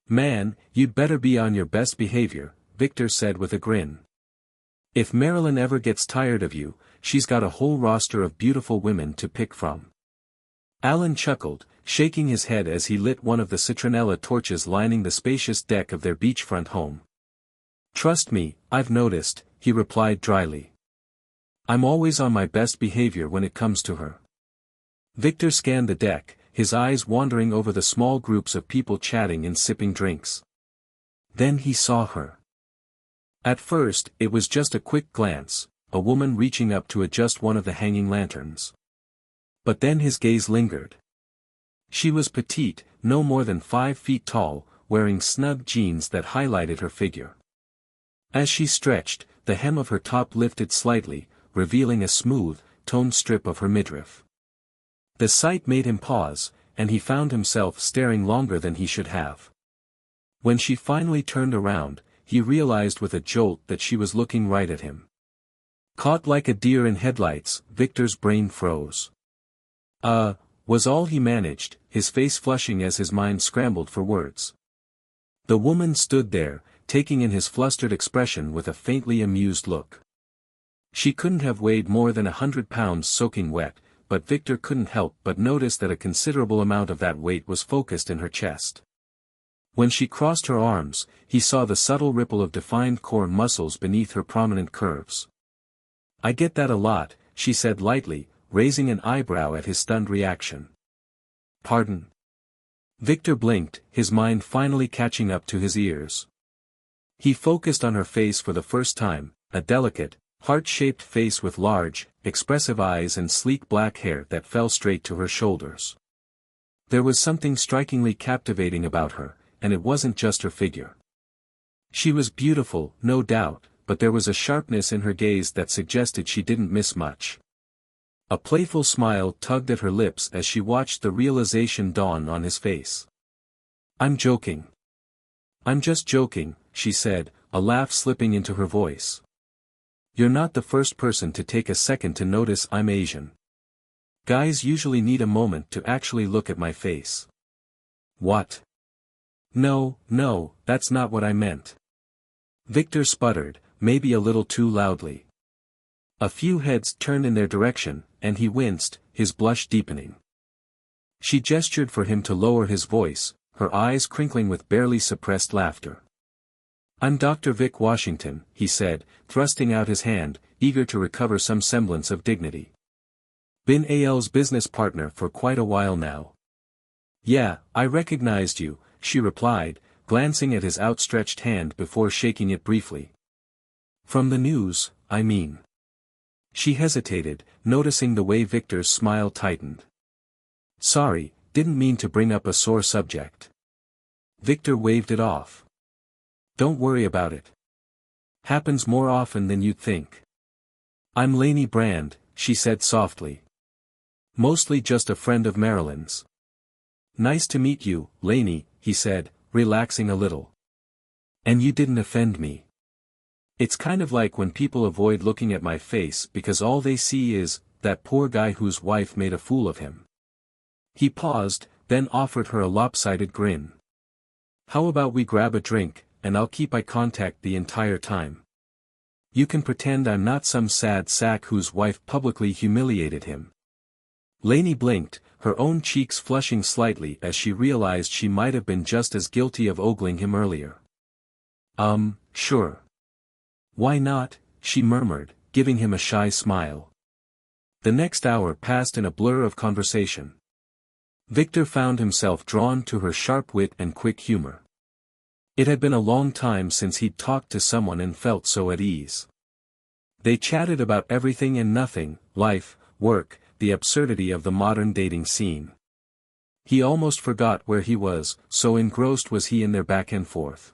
S1: "Man, you'd better be on your best behavior," Victor said with a grin. "If Marilyn ever gets tired of you, she's got a whole roster of beautiful women to pick from." Alan chuckled, shaking his head as he lit one of the citronella torches lining the spacious deck of their beachfront home. "Trust me, I've noticed," he replied dryly. "I'm always on my best behavior when it comes to her." Victor scanned the deck, his eyes wandering over the small groups of people chatting and sipping drinks. Then he saw her. At first, it was just a quick glance, a woman reaching up to adjust one of the hanging lanterns. But then his gaze lingered. She was petite, no more than 5 feet tall, wearing snug jeans that highlighted her figure. As she stretched, the hem of her top lifted slightly, revealing a smooth, toned strip of her midriff. The sight made him pause, and he found himself staring longer than he should have. When she finally turned around, he realized with a jolt that she was looking right at him. Caught like a deer in headlights, Victor's brain froze. Was all he managed, his face flushing as his mind scrambled for words. The woman stood there, taking in his flustered expression with a faintly amused look. She couldn't have weighed more than 100 pounds soaking wet, but Victor couldn't help but notice that a considerable amount of that weight was focused in her chest. When she crossed her arms, he saw the subtle ripple of defined core muscles beneath her prominent curves. "I get that a lot," she said lightly, raising an eyebrow at his stunned reaction. "Pardon?" Victor blinked, his mind finally catching up to his ears. He focused on her face for the first time, a delicate, heart-shaped face with large, expressive eyes and sleek black hair that fell straight to her shoulders. There was something strikingly captivating about her, and it wasn't just her figure. She was beautiful, no doubt, but there was a sharpness in her gaze that suggested she didn't miss much. A playful smile tugged at her lips as she watched the realization dawn on his face. "I'm joking. I'm just joking," she said, a laugh slipping into her voice. "You're not the first person to take a second to notice I'm Asian. Guys usually need a moment to actually look at my face." "What? No, that's not what I meant." Victor sputtered, maybe a little too loudly. A few heads turned in their direction, and he winced, his blush deepening. She gestured for him to lower his voice, her eyes crinkling with barely suppressed laughter. "I'm Dr. Vic Washington," he said, thrusting out his hand, eager to recover some semblance of dignity. "Been AL's business partner for quite a while now." "Yeah, I recognized you," she replied, glancing at his outstretched hand before shaking it briefly. "From the news, I mean." She hesitated, noticing the way Victor's smile tightened. "Sorry, didn't mean to bring up a sore subject." Victor waved it off. "Don't worry about it. Happens more often than you'd think." "I'm Lainey Brand," she said softly. "Mostly just a friend of Marilyn's." "Nice to meet you, Lainey," he said, relaxing a little. "And you didn't offend me. It's kind of like when people avoid looking at my face because all they see is, that poor guy whose wife made a fool of him." He paused, then offered her a lopsided grin. "How about we grab a drink, and I'll keep eye contact the entire time. You can pretend I'm not some sad sack whose wife publicly humiliated him." Lainey blinked, her own cheeks flushing slightly as she realized she might have been just as guilty of ogling him earlier. Sure. "Why not?" she murmured, giving him a shy smile. The next hour passed in a blur of conversation. Victor found himself drawn to her sharp wit and quick humor. It had been a long time since he'd talked to someone and felt so at ease. They chatted about everything and nothing, life, work, the absurdity of the modern dating scene. He almost forgot where he was, so engrossed was he in their back and forth.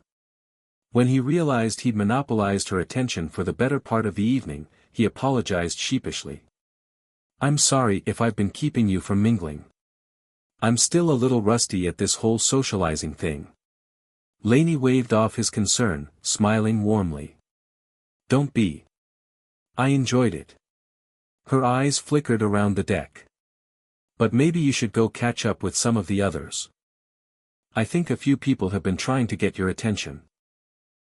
S1: When he realized he'd monopolized her attention for the better part of the evening, he apologized sheepishly. "I'm sorry if I've been keeping you from mingling. I'm still a little rusty at this whole socializing thing." Lainey waved off his concern, smiling warmly. "Don't be. I enjoyed it." Her eyes flickered around the deck. "But maybe you should go catch up with some of the others. I think a few people have been trying to get your attention."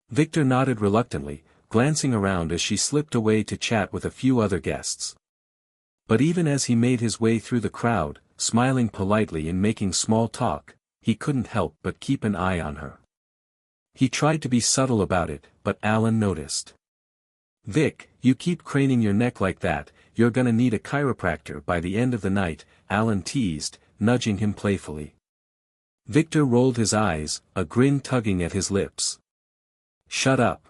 S1: Victor nodded reluctantly, glancing around as she slipped away to chat with a few other guests. But even as he made his way through the crowd, smiling politely and making small talk, he couldn't help but keep an eye on her. He tried to be subtle about it, but Alan noticed. "Vic, you keep craning your neck like that, you're gonna need a chiropractor by the end of the night," Alan teased, nudging him playfully. Victor rolled his eyes, a grin tugging at his lips. Shut up.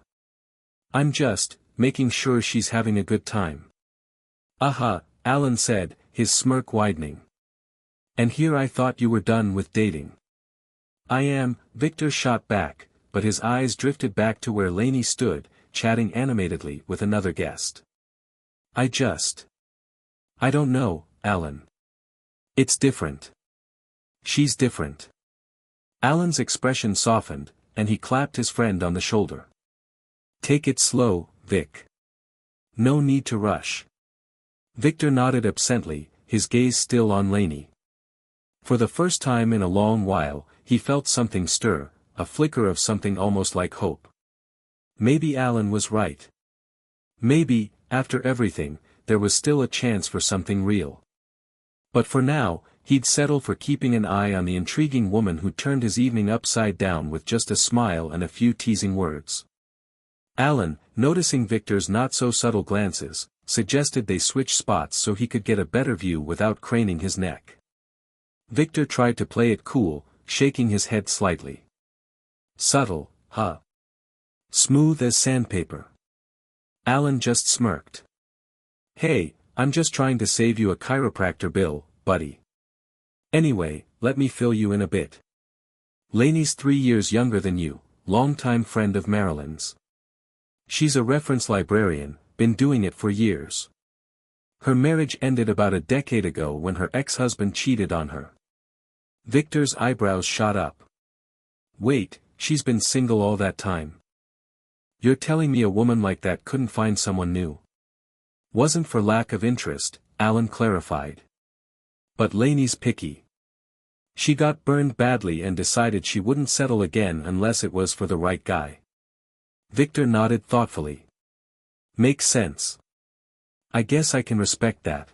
S1: I'm just making sure she's having a good time. Aha, Alan said, his smirk widening. And here I thought you were done with dating. I am, Victor shot back, but his eyes drifted back to where Lainey stood, chatting animatedly with another guest. I don't know, Alan. It's different. She's different. Alan's expression softened, and he clapped his friend on the shoulder. Take it slow, Vic. No need to rush. Victor nodded absently, his gaze still on Lainey. For the first time in a long while, he felt something stir, a flicker of something almost like hope. Maybe Alan was right. Maybe, after everything, there was still a chance for something real. But for now, he'd settle for keeping an eye on the intriguing woman who turned his evening upside down with just a smile and a few teasing words. Alan, noticing Victor's not-so-subtle glances, suggested they switch spots so he could get a better view without craning his neck. Victor tried to play it cool, shaking his head slightly. Subtle, huh? Smooth as sandpaper. Alan just smirked. Hey, I'm just trying to save you a chiropractor bill, buddy. Anyway, let me fill you in a bit. Lainey's 3 years younger than you, longtime friend of Marilyn's. She's a reference librarian, been doing it for years. Her marriage ended about a decade ago when her ex-husband cheated on her. Victor's eyebrows shot up. Wait, she's been single all that time? You're telling me a woman like that couldn't find someone new? Wasn't for lack of interest, Alan clarified. But Lainey's picky. She got burned badly and decided she wouldn't settle again unless it was for the right guy. Victor nodded thoughtfully. Makes sense. I guess I can respect that.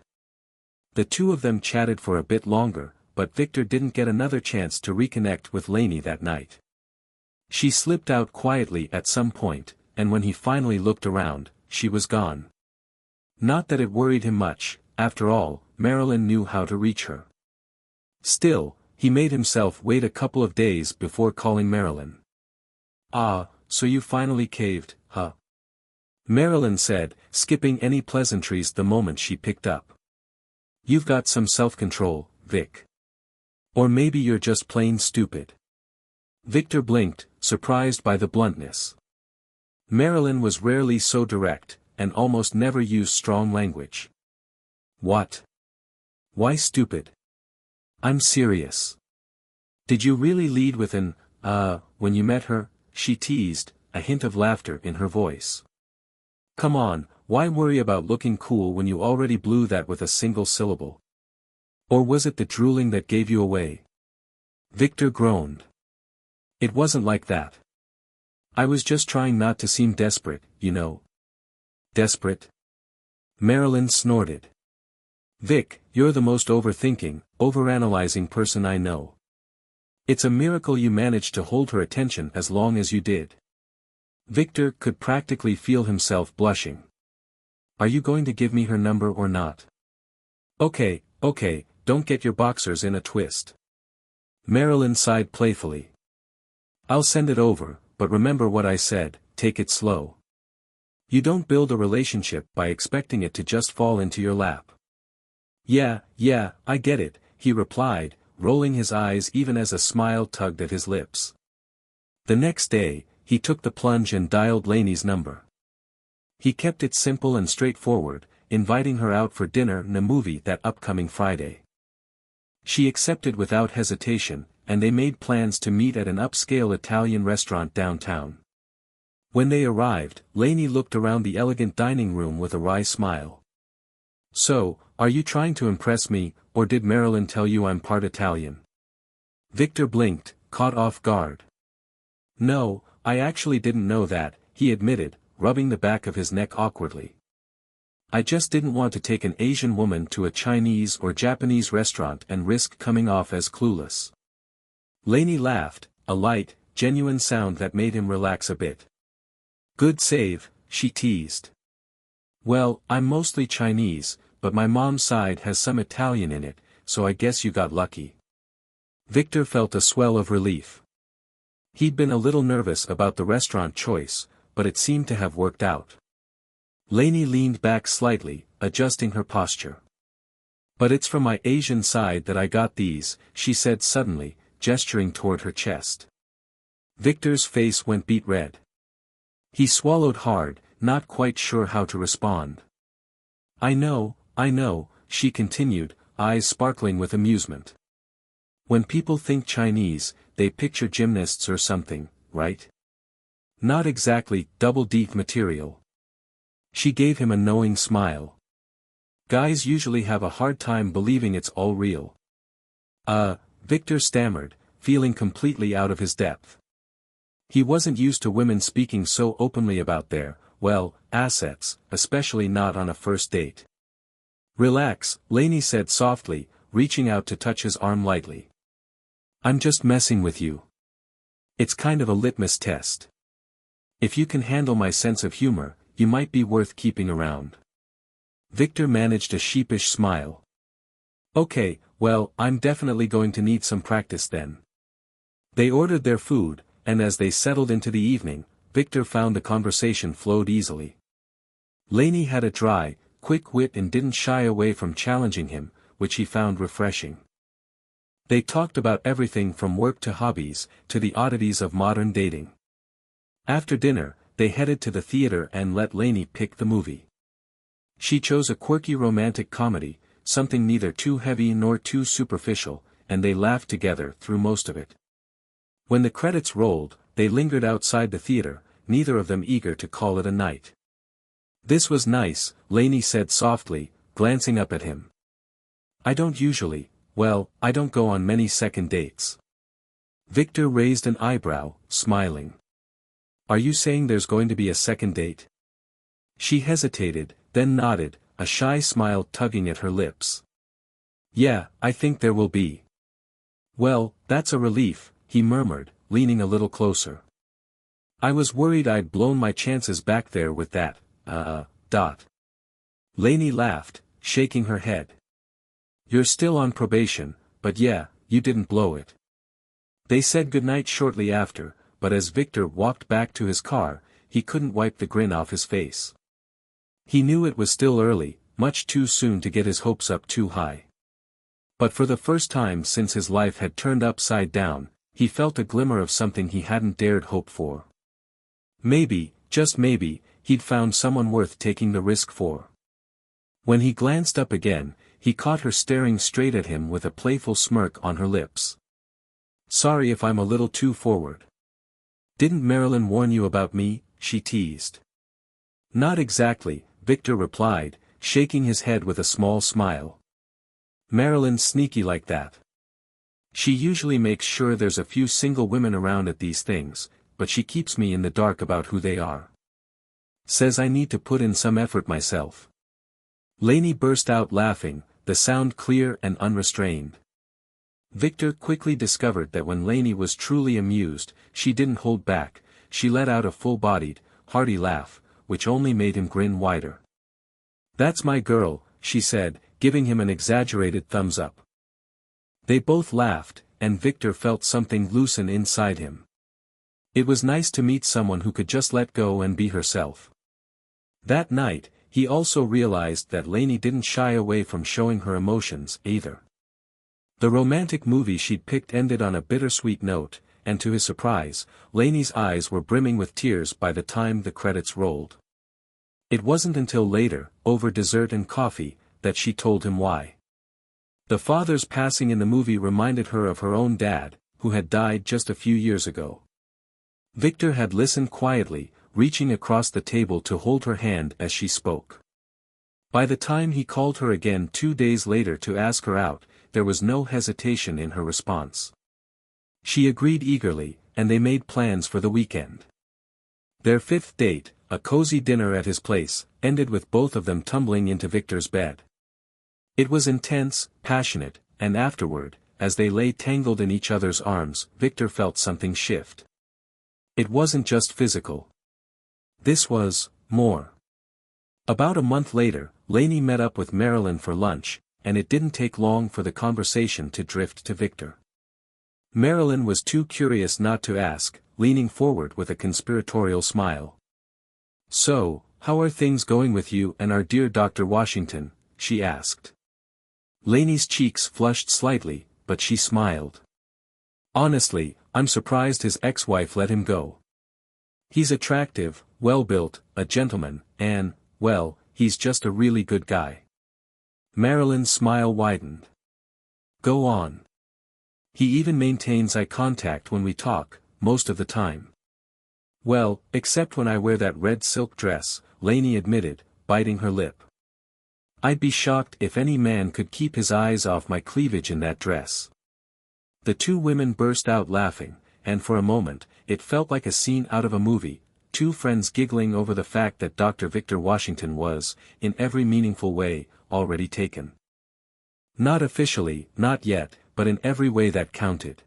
S1: The two of them chatted for a bit longer, but Victor didn't get another chance to reconnect with Lainey that night. She slipped out quietly at some point, and when he finally looked around, she was gone. Not that it worried him much, after all, Marilyn knew how to reach her. Still, he made himself wait a couple of days before calling Marilyn. Ah, so you finally caved, huh? Marilyn said, skipping any pleasantries the moment she picked up. You've got some self-control, Vic. Or maybe you're just plain stupid. Victor blinked, surprised by the bluntness. Marilyn was rarely so direct, and almost never used strong language. What? Why stupid? I'm serious. Did you really lead with an, when you met her? She teased, a hint of laughter in her voice. Come on, why worry about looking cool when you already blew that with a single syllable? Or was it the drooling that gave you away? Victor groaned. It wasn't like that. I was just trying not to seem desperate, you know. Desperate? Marilyn snorted. Vic, you're the most overthinking, overanalyzing person I know. It's a miracle you managed to hold her attention as long as you did. Victor could practically feel himself blushing. Are you going to give me her number or not? Okay, don't get your boxers in a twist. Marilyn sighed playfully. I'll send it over, but remember what I said, take it slow. You don't build a relationship by expecting it to just fall into your lap. Yeah, I get it, he replied, rolling his eyes even as a smile tugged at his lips. The next day, he took the plunge and dialed Lainey's number. He kept it simple and straightforward, inviting her out for dinner and a movie that upcoming Friday. She accepted without hesitation, and they made plans to meet at an upscale Italian restaurant downtown. When they arrived, Lainey looked around the elegant dining room with a wry smile. So, are you trying to impress me, or did Marilyn tell you I'm part Italian? Victor blinked, caught off guard. No, I actually didn't know that, he admitted, rubbing the back of his neck awkwardly. I just didn't want to take an Asian woman to a Chinese or Japanese restaurant and risk coming off as clueless. Lainey laughed, a light, genuine sound that made him relax a bit. Good save, she teased. Well, I'm mostly Chinese, but my mom's side has some Italian in it, so I guess you got lucky. Victor felt a swell of relief. He'd been a little nervous about the restaurant choice, but it seemed to have worked out. Lainey leaned back slightly, adjusting her posture. "But it's from my Asian side that I got these," she said suddenly, gesturing toward her chest. Victor's face went beet red. He swallowed hard, not quite sure how to respond. I know," she continued, eyes sparkling with amusement. "When people think Chinese, they picture gymnasts or something, right? Not exactly double deep material." She gave him a knowing smile. "Guys usually have a hard time believing it's all real." Victor stammered, feeling completely out of his depth. He wasn't used to women speaking so openly about their, well, assets, especially not on a first date. "Relax," Lainey said softly, reaching out to touch his arm lightly. "I'm just messing with you. It's kind of a litmus test. If you can handle my sense of humor, you might be worth keeping around." Victor managed a sheepish smile. "Okay, well, I'm definitely going to need some practice then." They ordered their food, and as they settled into the evening, Victor found the conversation flowed easily. Lainey had a dry, quick wit and didn't shy away from challenging him, which he found refreshing. They talked about everything from work to hobbies, to the oddities of modern dating. After dinner, they headed to the theater and let Lainey pick the movie. She chose a quirky romantic comedy, something neither too heavy nor too superficial, and they laughed together through most of it. When the credits rolled, they lingered outside the theater, neither of them eager to call it a night. "This was nice," Lainey said softly, glancing up at him. I don't go on many second dates." Victor raised an eyebrow, smiling. "Are you saying there's going to be a second date?" She hesitated, then nodded, a shy smile tugging at her lips. "Yeah, I think there will be." "Well, that's a relief," he murmured, leaning a little closer. "I was worried I'd blown my chances back there with that, Lainey laughed, shaking her head. "You're still on probation, but yeah, you didn't blow it." They said goodnight shortly after, but as Victor walked back to his car, he couldn't wipe the grin off his face. He knew it was still early, much too soon to get his hopes up too high. But for the first time since his life had turned upside down, he felt a glimmer of something he hadn't dared hope for. Maybe, just maybe, he'd found someone worth taking the risk for. When he glanced up again, he caught her staring straight at him with a playful smirk on her lips. "Sorry if I'm a little too forward." "Didn't Marilyn warn you about me?" she teased. "Not exactly," Victor replied, shaking his head with a small smile. "Marilyn's sneaky like that. She usually makes sure there's a few single women around at these things, but she keeps me in the dark about who they are. Says I need to put in some effort myself." Lainey burst out laughing, the sound clear and unrestrained. Victor quickly discovered that when Lainey was truly amused, she didn't hold back, she let out a full-bodied, hearty laugh, which only made him grin wider. "That's my girl," she said, giving him an exaggerated thumbs up. They both laughed, and Victor felt something loosen inside him. It was nice to meet someone who could just let go and be herself. That night, he also realized that Lainey didn't shy away from showing her emotions, either. The romantic movie she'd picked ended on a bittersweet note, and to his surprise, Lainey's eyes were brimming with tears by the time the credits rolled. It wasn't until later, over dessert and coffee, that she told him why. The father's passing in the movie reminded her of her own dad, who had died just a few years ago. Victor had listened quietly, reaching across the table to hold her hand as she spoke. By the time he called her again 2 days later to ask her out, there was no hesitation in her response. She agreed eagerly, and they made plans for the weekend. Their fifth date, a cozy dinner at his place, ended with both of them tumbling into Victor's bed. It was intense, passionate, and afterward, as they lay tangled in each other's arms, Victor felt something shift. It wasn't just physical. This was more. About a month later, Lainey met up with Marilyn for lunch, and it didn't take long for the conversation to drift to Victor. Marilyn was too curious not to ask, leaning forward with a conspiratorial smile. "So, how are things going with you and our dear Dr. Washington?" she asked. Lainey's cheeks flushed slightly, but she smiled. "Honestly, I'm surprised his ex-wife let him go. He's attractive, well-built, a gentleman, and, well, he's just a really good guy." Marilyn's smile widened. "Go on. He even maintains eye contact when we talk, most of the time." "Well, except when I wear that red silk dress," Lainey admitted, biting her lip. "I'd be shocked if any man could keep his eyes off my cleavage in that dress." The two women burst out laughing, and for a moment, it felt like a scene out of a movie, two friends giggling over the fact that Dr. Victor Washington was, in every meaningful way, already taken. Not officially, not yet, but in every way that counted.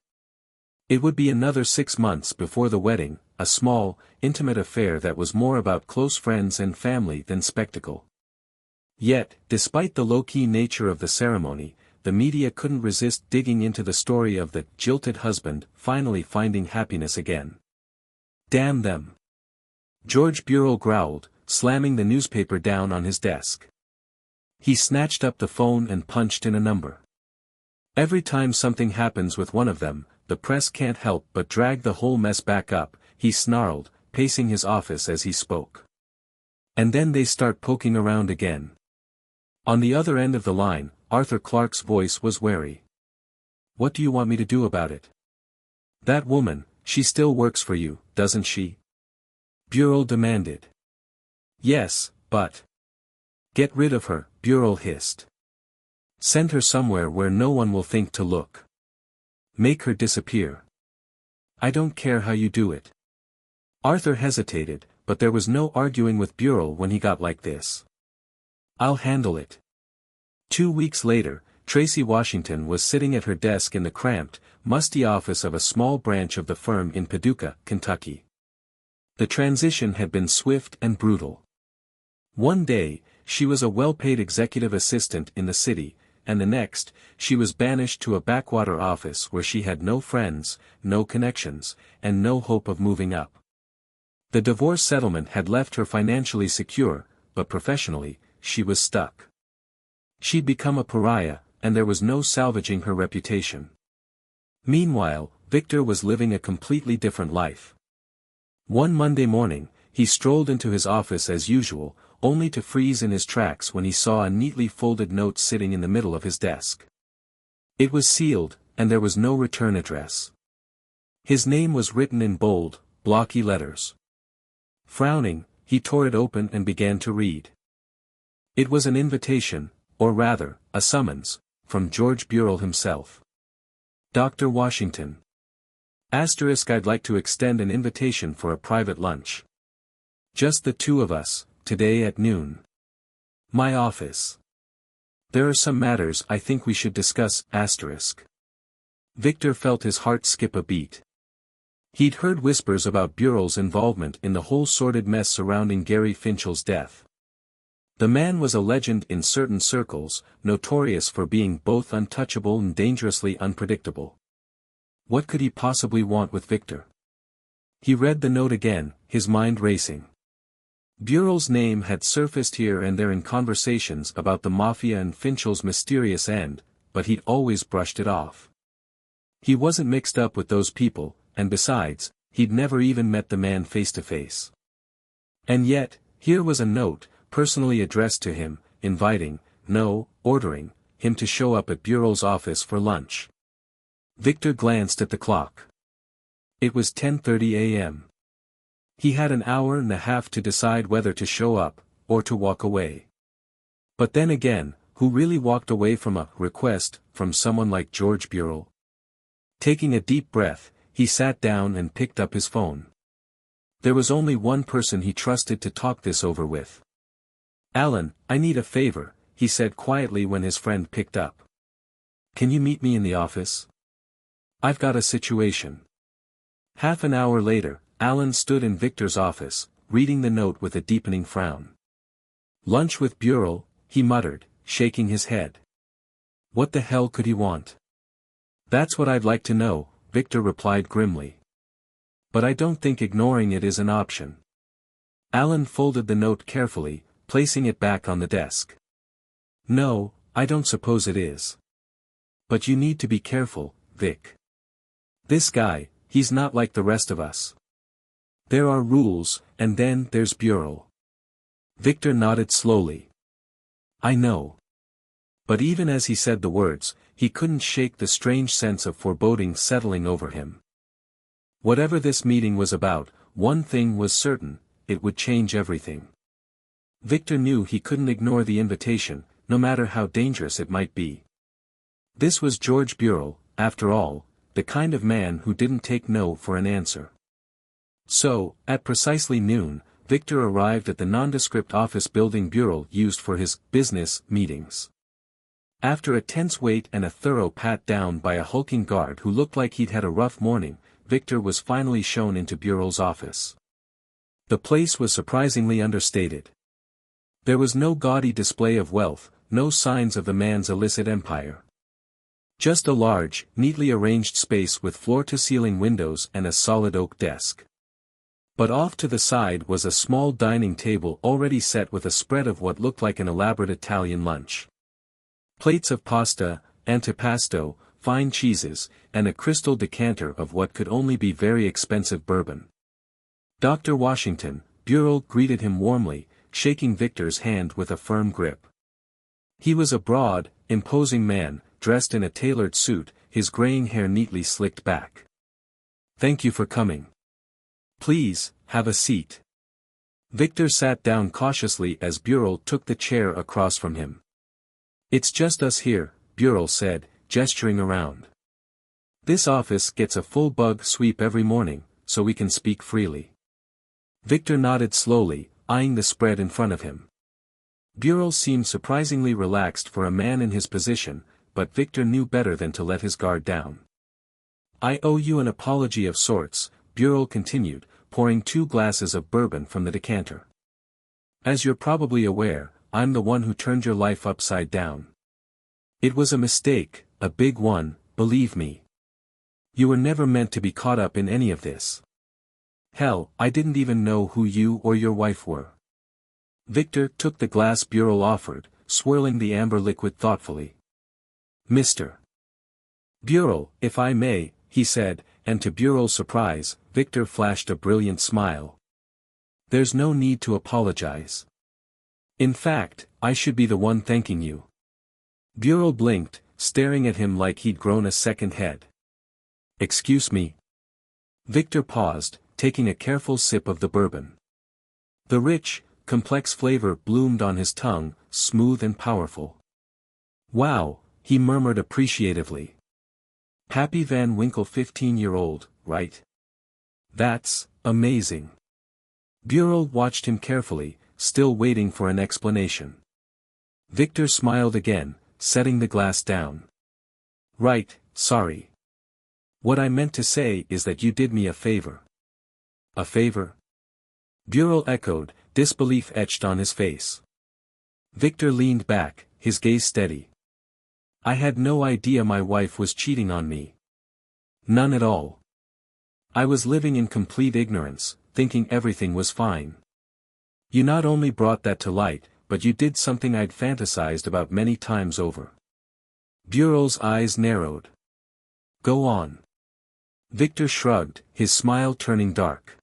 S1: It would be another 6 months before the wedding, a small, intimate affair that was more about close friends and family than spectacle. Yet, despite the low-key nature of the ceremony, the media couldn't resist digging into the story of the jilted husband finally finding happiness again. "Damn them!" George Burrell growled, slamming the newspaper down on his desk. He snatched up the phone and punched in a number. "Every time something happens with one of them, the press can't help but drag the whole mess back up," he snarled, pacing his office as he spoke. "And then they start poking around again." On the other end of the line, Arthur Clarke's voice was wary. "What do you want me to do about it?" "That woman, she still works for you, doesn't she?" Burrell demanded. "Yes, but—" "Get rid of her," Burrell hissed. "Send her somewhere where no one will think to look. Make her disappear. I don't care how you do it." Arthur hesitated, but there was no arguing with Burrell when he got like this. "I'll handle it." 2 weeks later, Tracy Washington was sitting at her desk in the cramped, musty office of a small branch of the firm in Paducah, Kentucky. The transition had been swift and brutal. One day, she was a well-paid executive assistant in the city, and the next, she was banished to a backwater office where she had no friends, no connections, and no hope of moving up. The divorce settlement had left her financially secure, but professionally, she was stuck. She'd become a pariah, and there was no salvaging her reputation. Meanwhile, Victor was living a completely different life. One Monday morning, he strolled into his office as usual, only to freeze in his tracks when he saw a neatly folded note sitting in the middle of his desk. It was sealed, and there was no return address. His name was written in bold, blocky letters. Frowning, he tore it open and began to read. It was an invitation, or rather, a summons, from George Burrell himself. "Dr. Washington. I'd like to extend an invitation for a private lunch. Just the two of us, today at noon. My office. There are some matters I think we should discuss, Victor felt his heart skip a beat. He'd heard whispers about Burrell's involvement in the whole sordid mess surrounding Gary Finchell's death. The man was a legend in certain circles, notorious for being both untouchable and dangerously unpredictable. What could he possibly want with Victor? He read the note again, his mind racing. Burrell's name had surfaced here and there in conversations about the Mafia and Finchell's mysterious end, but he'd always brushed it off. He wasn't mixed up with those people, and besides, he'd never even met the man face to face. And yet, here was a note, personally addressed to him, inviting, no, ordering, him to show up at Burrell's office for lunch. Victor glanced at the clock. It was 10:30 a.m. He had an hour and a half to decide whether to show up, or to walk away. But then again, who really walked away from a request from someone like George Burrell? Taking a deep breath, he sat down and picked up his phone. There was only one person he trusted to talk this over with. "Alan, I need a favor," he said quietly when his friend picked up. "Can you meet me in the office? I've got a situation." Half an hour later, Alan stood in Victor's office, reading the note with a deepening frown. "Lunch with Burrell," he muttered, shaking his head. "What the hell could he want?" "That's what I'd like to know," Victor replied grimly. But I don't think ignoring it is an option. Alan folded the note carefully, placing it back on the desk. No, I don't suppose it is. But you need to be careful, Vic. This guy, he's not like the rest of us. There are rules, and then there's Bureau. Victor nodded slowly. I know. But even as he said the words, he couldn't shake the strange sense of foreboding settling over him. Whatever this meeting was about, one thing was certain, it would change everything. Victor knew he couldn't ignore the invitation, no matter how dangerous it might be. This was George Bureau, after all, the kind of man who didn't take no for an answer. So, at precisely noon, Victor arrived at the nondescript office building Bureau used for his business meetings. After a tense wait and a thorough pat-down by a hulking guard who looked like he'd had a rough morning, Victor was finally shown into Bureau's office. The place was surprisingly understated. There was no gaudy display of wealth, no signs of the man's illicit empire. Just a large, neatly arranged space with floor-to-ceiling windows and a solid oak desk. But off to the side was a small dining table already set with a spread of what looked like an elaborate Italian lunch. Plates of pasta, antipasto, fine cheeses, and a crystal decanter of what could only be very expensive bourbon. Dr. Washington, Bureau greeted him warmly, shaking Victor's hand with a firm grip. He was a broad, imposing man, dressed in a tailored suit, his graying hair neatly slicked back. Thank you for coming. Please, have a seat. Victor sat down cautiously as Bureau took the chair across from him. It's just us here, Bureau said, gesturing around. This office gets a full bug sweep every morning, so we can speak freely. Victor nodded slowly, eyeing the spread in front of him. Bureau seemed surprisingly relaxed for a man in his position, but Victor knew better than to let his guard down. I owe you an apology of sorts, Bureau continued, pouring 2 glasses of bourbon from the decanter. As you're probably aware, I'm the one who turned your life upside down. It was a mistake, a big one, believe me. You were never meant to be caught up in any of this. Hell, I didn't even know who you or your wife were. Victor took the glass Bureau offered, swirling the amber liquid thoughtfully. Mr. Bureau, if I may, he said, and to Bureau's surprise, Victor flashed a brilliant smile. There's no need to apologize. In fact, I should be the one thanking you. Bureau blinked, staring at him like he'd grown a second head. Excuse me. Victor paused, taking a careful sip of the bourbon. The rich, complex flavor bloomed on his tongue, smooth and powerful. Wow, he murmured appreciatively. Pappy Van Winkle 15-year-old, right? That's amazing. Bureau watched him carefully, still waiting for an explanation. Victor smiled again, setting the glass down. Right, sorry. What I meant to say is that you did me a favor. A favor? Bureau echoed, disbelief etched on his face. Victor leaned back, his gaze steady. I had no idea my wife was cheating on me. None at all. I was living in complete ignorance, thinking everything was fine. You not only brought that to light, but you did something I'd fantasized about many times over. Bureau's eyes narrowed. Go on. Victor shrugged, his smile turning dark.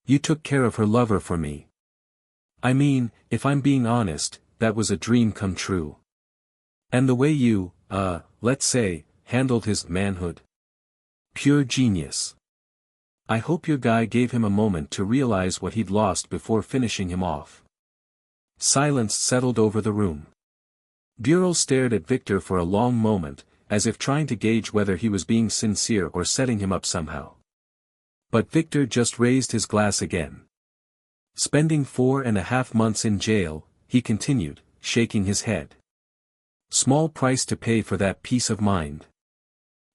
S1: You took care of her lover for me. I mean, if I'm being honest, that was a dream come true. And the way you, let's say, handled his manhood. Pure genius. I hope your guy gave him a moment to realize what he'd lost before finishing him off. Silence settled over the room. Bureau stared at Victor for a long moment, as if trying to gauge whether he was being sincere or setting him up somehow. But Victor just raised his glass again. Spending 4.5 months in jail, he continued, shaking his head. Small price to pay for that peace of mind.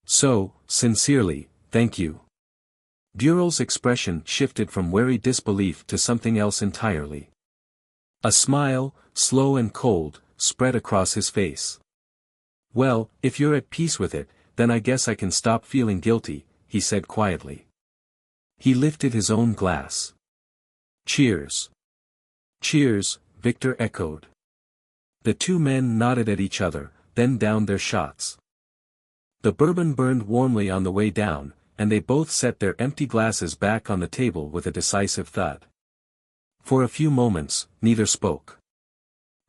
S1: So, sincerely, thank you. Bureau's expression shifted from wary disbelief to something else entirely. A smile, slow and cold, spread across his face. Well, if you're at peace with it, then I guess I can stop feeling guilty, he said quietly. He lifted his own glass. Cheers. Cheers, Victor echoed. The two men nodded at each other, then downed their shots. The bourbon burned warmly on the way down, and they both set their empty glasses back on the table with a decisive thud. For a few moments, neither spoke.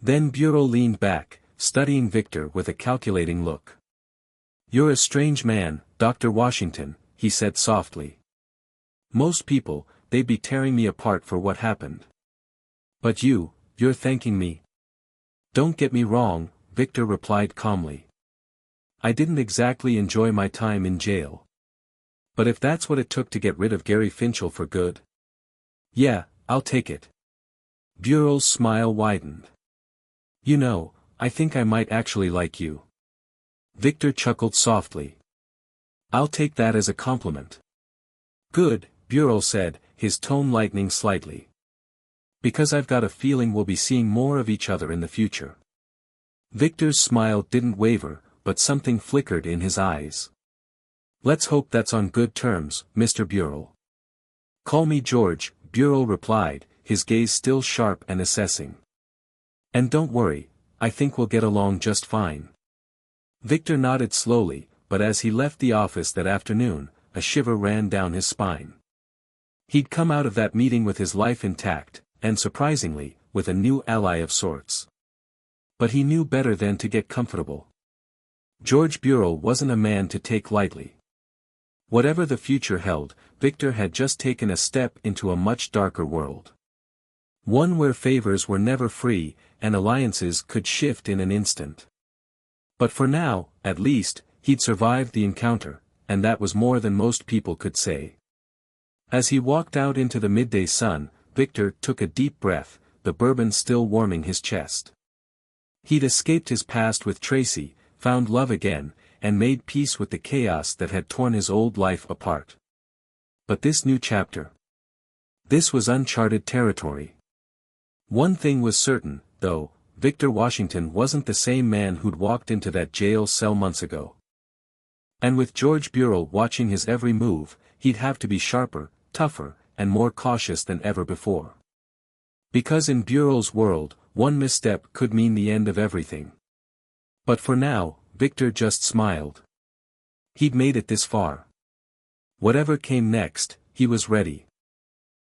S1: Then Bureau leaned back, studying Victor with a calculating look. "You're a strange man, Dr. Washington," he said softly. "Most people, they'd be tearing me apart for what happened. But you're thanking me." "Don't get me wrong," Victor replied calmly. "I didn't exactly enjoy my time in jail. But if that's what it took to get rid of Gary Finchel for good, yeah, I'll take it." Bureau's smile widened. "You know, I think I might actually like you." Victor chuckled softly. "I'll take that as a compliment." "Good," Bureau said, his tone lightening slightly. "Because I've got a feeling we'll be seeing more of each other in the future." Victor's smile didn't waver, but something flickered in his eyes. "Let's hope that's on good terms, Mr. Bureau." "Call me George," Bureau replied, his gaze still sharp and assessing. "And don't worry, I think we'll get along just fine." Victor nodded slowly, but as he left the office that afternoon, a shiver ran down his spine. He'd come out of that meeting with his life intact, and surprisingly, with a new ally of sorts. But he knew better than to get comfortable. George Bureau wasn't a man to take lightly. Whatever the future held, Victor had just taken a step into a much darker world. One where favors were never free, and alliances could shift in an instant. But for now, at least, he'd survived the encounter, and that was more than most people could say. As he walked out into the midday sun, Victor took a deep breath, the bourbon still warming his chest. He'd escaped his past with Tracy, found love again, and made peace with the chaos that had torn his old life apart. But this new chapter? This was uncharted territory. One thing was certain, though, Victor Washington wasn't the same man who'd walked into that jail cell months ago. And with George Bureau watching his every move, he'd have to be sharper, tougher, and more cautious than ever before. Because in Bureau's world, one misstep could mean the end of everything. But for now, Victor just smiled. He'd made it this far. Whatever came next, he was ready.